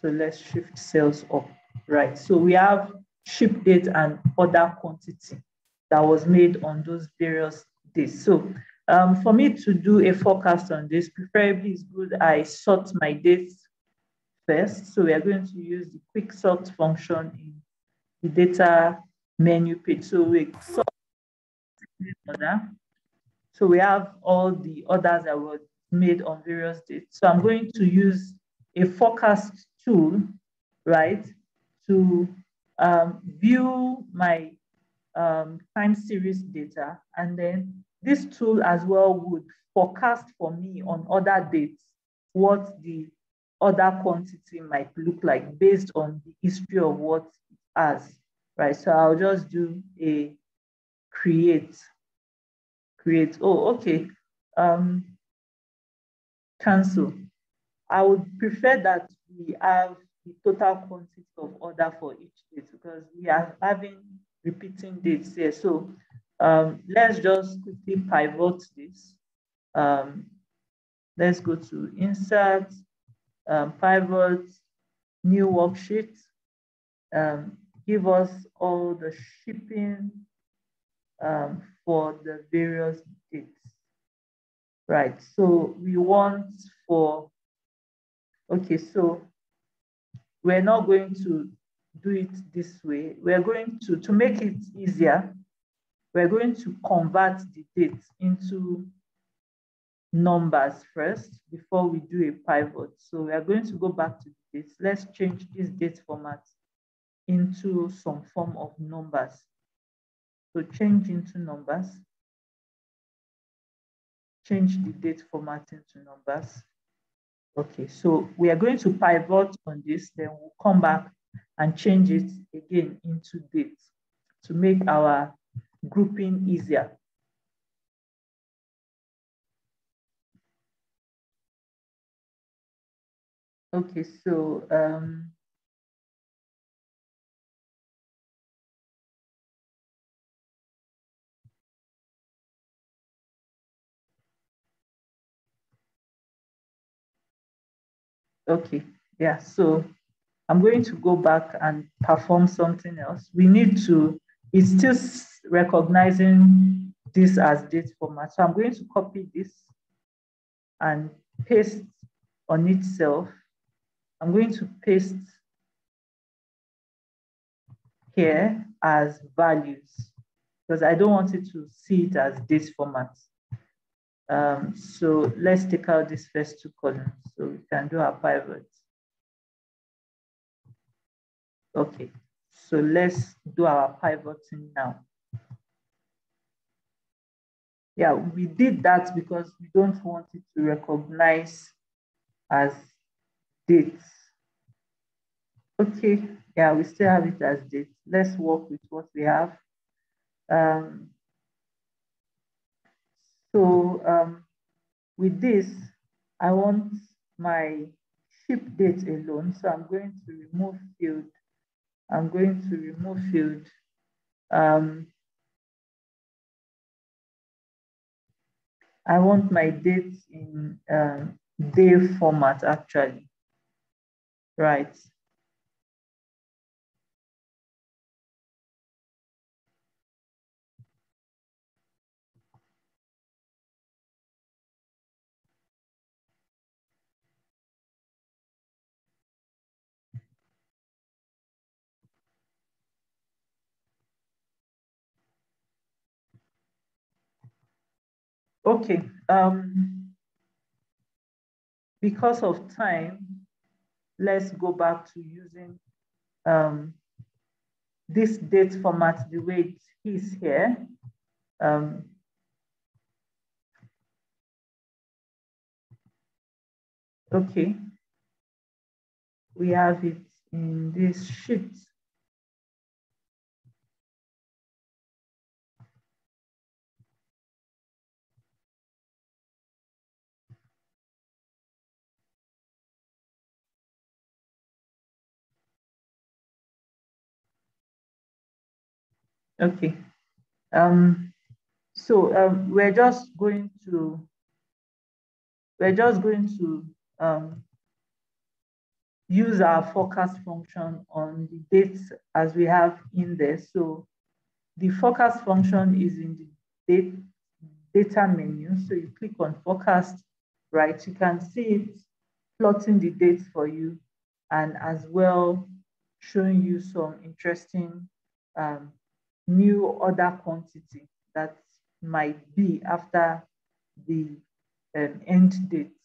So let's shift cells up. Right, so we have ship date and order quantity that was made on those various days. So for me to do a forecast on this, preferably it's good I sort my dates first. So we are going to use the quick sort function in the data menu page. So we sort order. So we have all the orders that were made on various dates. So I'm going to use a forecast tool, right, to view my time series data. And then this tool as well would forecast for me on other dates what the other quantity might look like based on the history of what it has, right? So I'll just do a create. Oh, okay. Cancel. I would prefer that we have the total quantity of order for each date because we are having repeating dates here. So let's just quickly pivot this. Let's go to insert, pivot, new worksheet. Give us all the shipping for the various dates. Right, so we want for, okay, so we're not going to do it this way. We're going to make it easier, we're going to convert the dates into numbers first before we do a pivot. So we are going to go back to the dates. Let's change this date format into some form of numbers. So change into numbers. Change the date format into numbers. Okay, so we are going to pivot on this, then we'll come back and change it again into dates to make our grouping easier. Okay, so okay, yeah, so I'm going to go back and perform something else. We need to, it's still recognizing this as date format. So I'm going to copy this and paste on itself. I'm going to paste here as values because I don't want it to see it as date format. So let's take out these first two columns so we can do our pivot. Okay, so let's do our pivoting now. Yeah, we did that because we don't want it to recognize as dates. Okay, yeah, we still have it as dates. Let's work with what we have. With this, I want my ship date alone. So I'm going to remove field. I'm going to remove field. I want my dates in day format actually, right? Okay, because of time, let's go back to using this date format the way it is here. Okay, we have it in this sheet. Okay, so we're just going to use our forecast function on the dates as we have in there. So the forecast function is in the data menu. So you click on forecast, right? You can see it plotting the dates for you and as well showing you some interesting new order quantity that might be after the end date,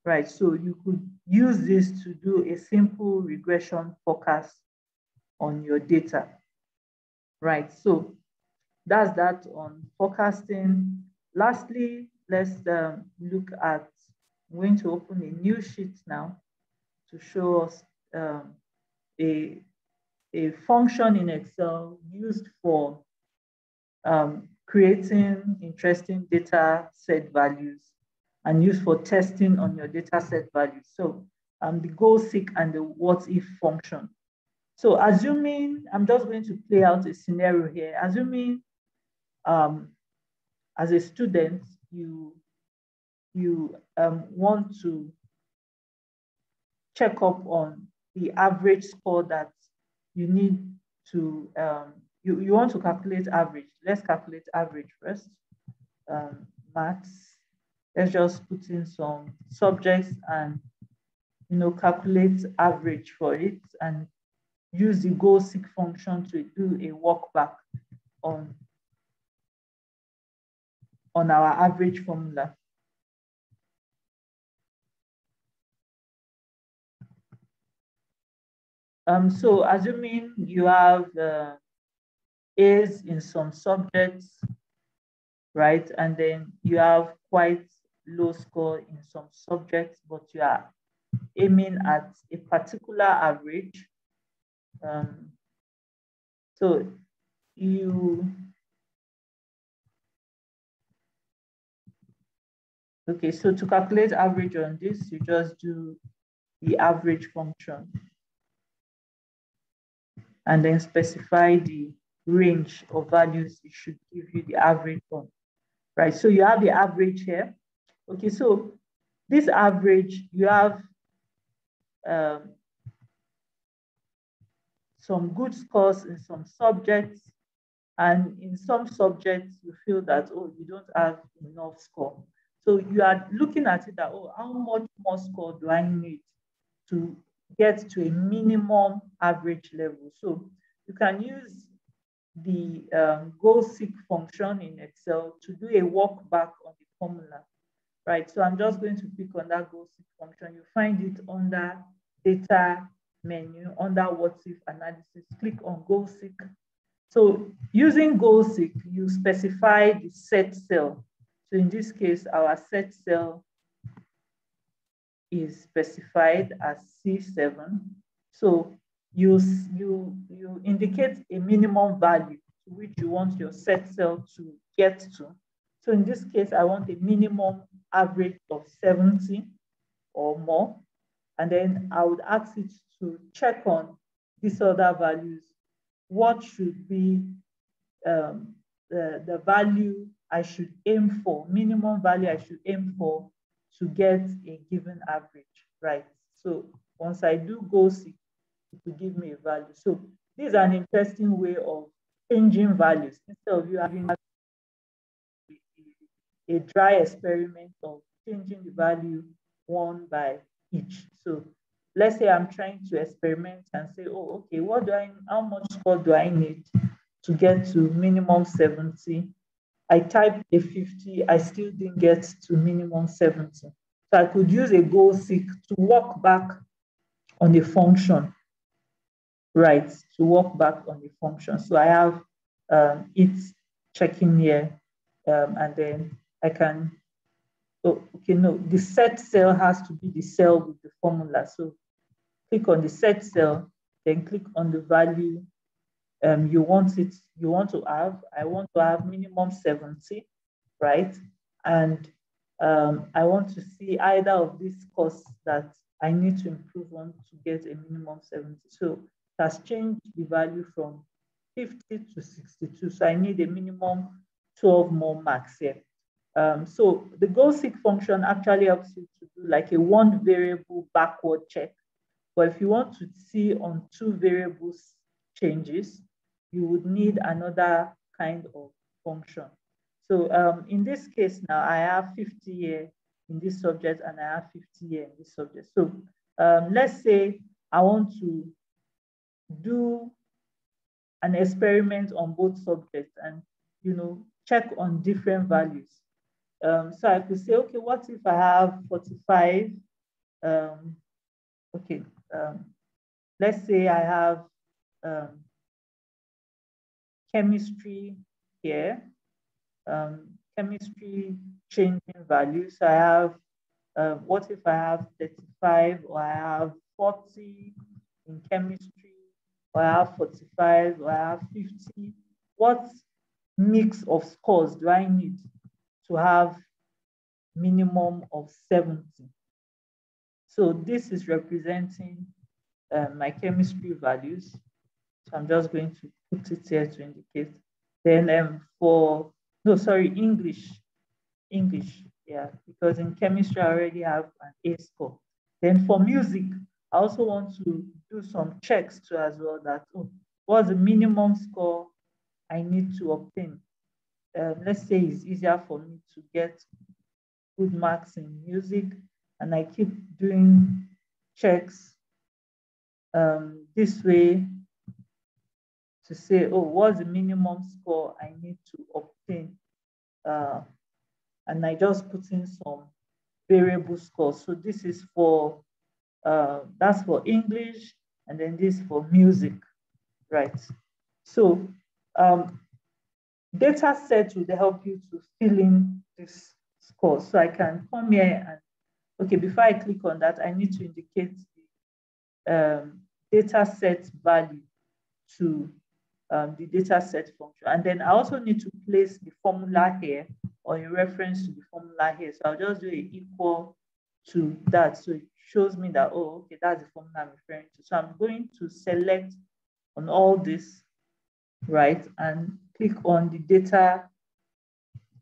right? So you could use this to do a simple regression forecast on your data, right? So that's that on forecasting. Lastly, let's look at, I'm going to open a new sheet now to show us a function in Excel used for creating interesting data set values and used for testing on your data set values. So the goal seek and the what if function. So assuming, I'm just going to play out a scenario here. Assuming as a student, you want to check up on the average score that you need to, you want to calculate average. Let's calculate average first. Maths. Let's just put in some subjects and calculate average for it and use the goal seek function to do a walk back on our average formula. So assuming you have A's in some subjects, right? And then you have quite low score in some subjects, but you are aiming at a particular average. So okay, so to calculate average on this, you just do the average function and then specify the range of values it should give you the average from, right? So you have the average here. Okay, so this average, you have some good scores in some subjects, and in some subjects you feel that, oh, you don't have enough score. So you are looking at it that, oh, how much more score do I need to get to a minimum average level? So you can use the goal seek function in Excel to do a walk back on the formula, right? So I'm just going to pick on that goal seek function. You find it under data menu, under what if analysis, click on goal seek. So using goal seek, you specify the set cell. So in this case, our set cell is specified as C7. So you indicate a minimum value to which you want your set cell to get to. So in this case, I want a minimum average of 70 or more. And then I would ask it to check on these other values. What should be the value I should aim for, minimum value I should aim for to get a given average, right? So once I do goal seek, it will give me a value. So this is an interesting way of changing values instead of you having a dry experiment of changing the value one by each. So let's say I'm trying to experiment and say, oh, okay, how much score do I need to get to minimum 70? I typed a 50, I still didn't get to minimum 70. So I could use a goal seek to walk back on the function, right? To walk back on the function. So I have it checking here, and then I can, oh, okay, no, the set cell has to be the cell with the formula. So click on the set cell, then click on the value you want to have. I want to have minimum 70, right? And I want to see either of these courses that I need to improve on to get a minimum 70. So it has changed the value from 50 to 62. So I need a minimum 12 more marks here. So the goal seek function actually helps you to do like a one variable backward check. But if you want to see on two variables changes, you would need another kind of function. So in this case now, I have 50 here in this subject and I have 50 here in this subject. So let's say I want to do an experiment on both subjects and, check on different values. So I could say, okay, what if I have 45? Okay, let's say I have chemistry here, chemistry changing values. So I have, what if I have 35 or I have 40 in chemistry, or I have 45 or I have 50? What mix of scores do I need to have minimum of 70? So this is representing my chemistry values. So I'm just going to put it here to indicate. Then English, yeah, because in chemistry I already have an A score. Then for music, I also want to do some checks too as well, that what's the minimum score I need to obtain. Let's say it's easier for me to get good marks in music, and I keep doing checks this way to say, oh, what's the minimum score I need to obtain? And I just put in some variable scores. So this is for, that's for English, and then this for music, right? So data set will help you to fill in this score. So I can come here and, okay, before I click on that, I need to indicate the data set value to the data set function. And then I also need to place the formula here, or in reference to the formula here. So I'll just do an equal to that. So it shows me that, oh, okay, that's the formula I'm referring to. So I'm going to select on all this, right, and click on the data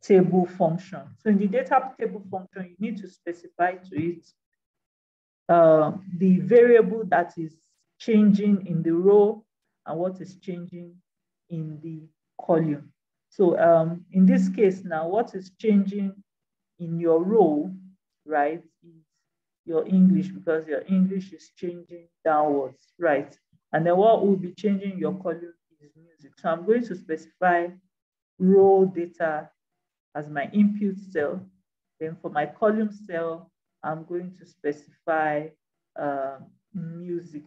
table function. So in the data table function, you need to specify to it the variable that is changing in the row and what is changing in the column. So in this case now, what is changing in your row, right, is your English, because your English is changing downwards, right? And then what will be changing in your column is music. So I'm going to specify row data as my input cell. Then for my column cell, I'm going to specify music.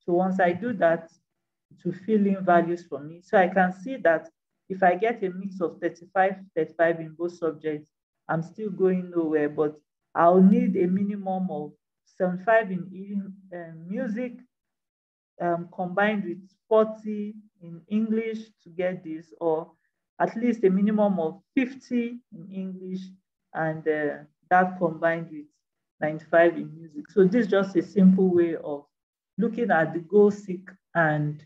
So once I do that, to fill in values for me. So I can see that if I get a mix of 35 in both subjects, I'm still going nowhere, but I'll need a minimum of 75 in music, combined with 40 in English to get this, or at least a minimum of 50 in English, and that combined with 95 in music. So this is just a simple way of looking at the goal seek and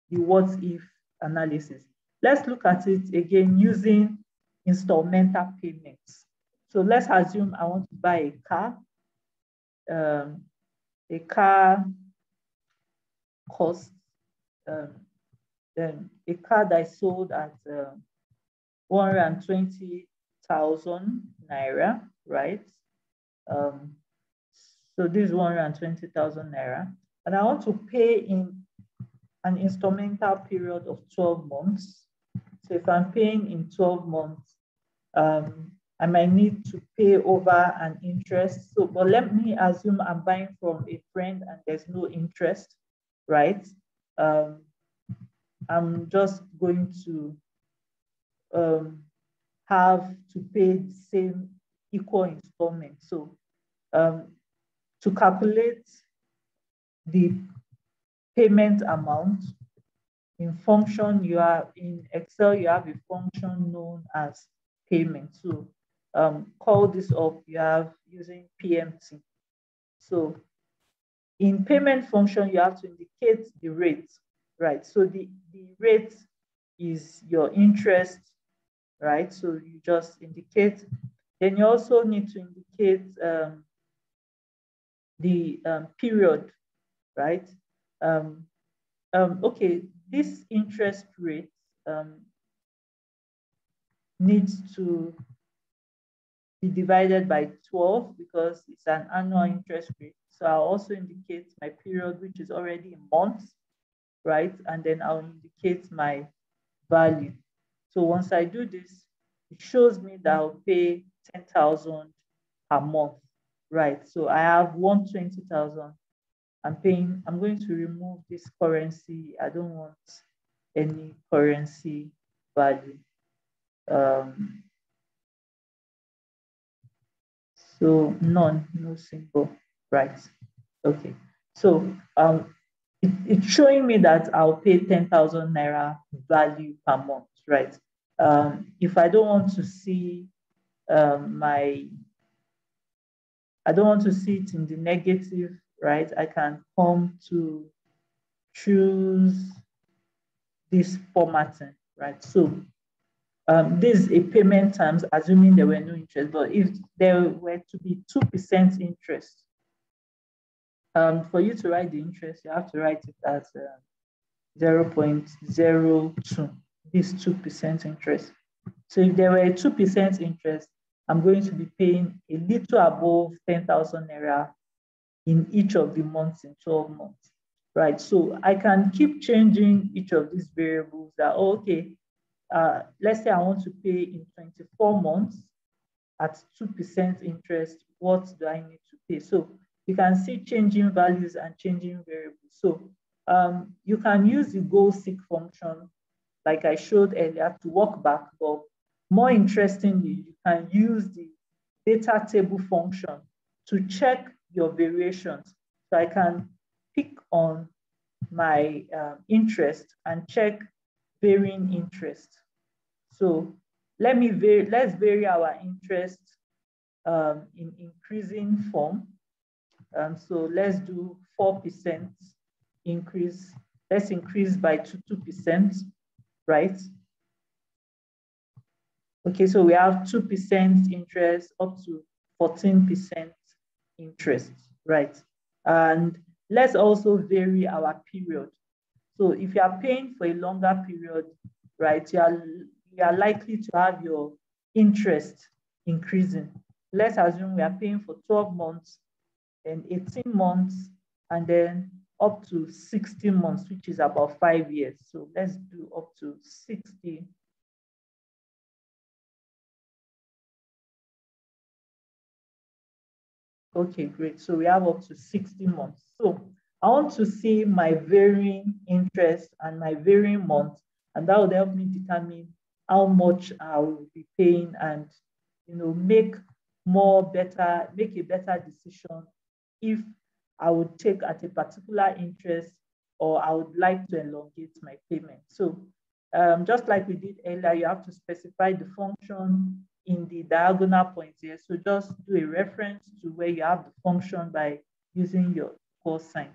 the what if analysis. Let's look at it again using instrumental payments. So let's assume I want to buy a car. A car costs, then a car that I sold at 120,000 naira, right? So this is 120,000 naira. And I want to pay in an instrumental period of 12 months. So if I'm paying in 12 months, I might need to pay over an interest. So, but let me assume I'm buying from a friend and there's no interest, right? I'm just going to have to pay the same equal installment. So to calculate the payment amount in function, you are in Excel, you have a function known as payment. So call this up, you have using PMT. So in payment function, you have to indicate the rate, right? So the rate is your interest, right? So you just indicate. Then you also need to indicate the period, right? Okay, this interest rate needs to be divided by 12 because it's an annual interest rate. So I'll also indicate my period, which is already in months, right? And then I'll indicate my value. So once I do this, it shows me that I'll pay 10,000 per month, right? So I have 120,000. I'm going to remove this currency. I don't want any currency value. So none, no symbol, right? Okay. So it's showing me that I'll pay 10,000 naira value per month, right? If I don't want to see I don't want to see it in the negative, right? I can come to choose this formatting, right? So this is a payment terms, assuming there were no interest, but if there were to be 2% interest, for you to write the interest, you have to write it as 0.02, this 2% interest. So if there were 2% interest, I'm going to be paying a little above 10,000 naira in each of the months in 12 months, right? So I can keep changing each of these variables that, okay, let's say I want to pay in 24 months at 2% interest, what do I need to pay? So you can see changing values and changing variables. So you can use the goal seek function like I showed earlier to work back, but more interestingly, you can use the Datatable function to check your variations. So I can pick on my interest and check varying interest. So let's vary our interest in increasing form. So let's do 4% increase. Let's increase by 2%, right? Okay, so we have 2% interest up to 14% interest, right? And let's also vary our period. So if you are paying for a longer period, right, you are likely to have your interest increasing. Let's assume we are paying for 12 months and 18 months, and then up to 60 months, which is about 5 years. So let's do up to 60. Okay, great. So we have up to 60 months. So I want to see my varying interest and my varying months, and that would help me determine how much I will be paying and make a better decision if I would take at a particular interest or I would like to elongate my payment. So just like we did earlier, you have to specify the function in the diagonal points here. So just do a reference to where you have the function by using your equal sign.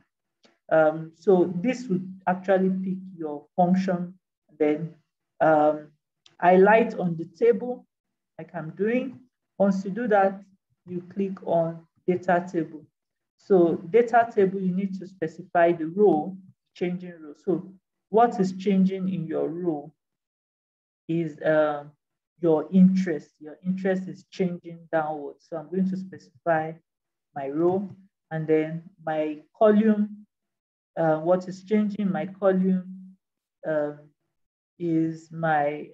So this would actually pick your function, then highlight on the table like I'm doing, Once you do that, you click on data table. So data table, you need to specify the row, changing row. So what is changing in your row is your interest. Your interest is changing downwards. So I'm going to specify my row, and then my column. What is changing my column is my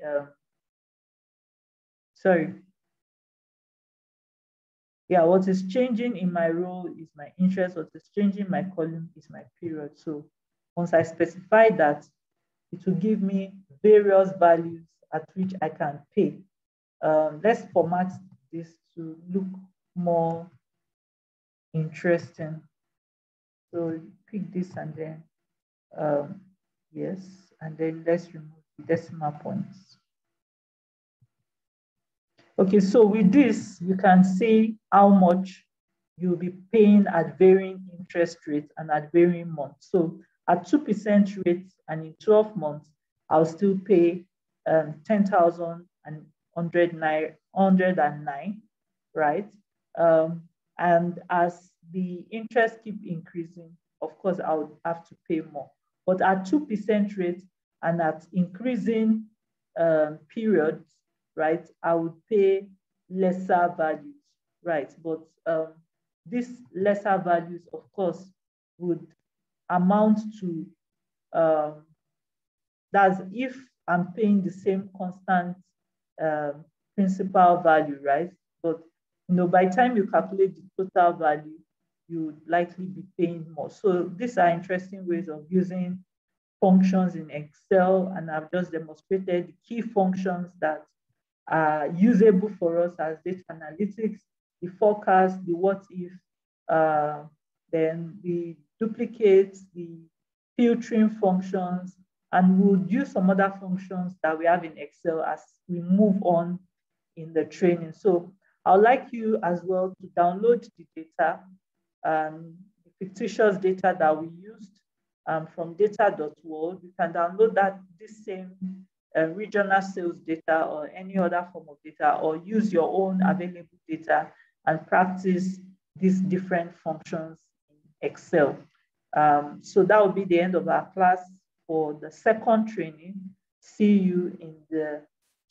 what is changing in my row is my interest. What is changing my column is my period. So once I specify that, it will give me various values at which I can pay. Let's format this to look more interesting. So pick this and then, yes, and then let's remove the decimal points. Okay, so with this, you can see how much you'll be paying at varying interest rates and at varying months. So at 2% rate and in 12 months, I'll still pay 10,109, right? And as the interest keep increasing, of course, I would have to pay more. But at 2% rate and at increasing periods, right, I would pay lesser values, right? But these lesser values, of course, would amount to, that's if I'm paying the same constant principal value, right? But by the time you calculate the total value, you would likely be paying more. So these are interesting ways of using functions in Excel, and I've just demonstrated the key functions that are usable for us as data analytics: the forecast, the what if, then the duplicates, the filtering functions, and we'll use some other functions that we have in Excel as we move on in the training. So I'd like you as well to download the data, the fictitious data that we used from data.world. You can download this same regional sales data or any other form of data, or use your own available data and practice these different functions in Excel. So that will be the end of our class for the second training. See you in the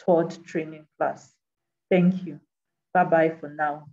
third training class. Thank you. Bye-bye for now.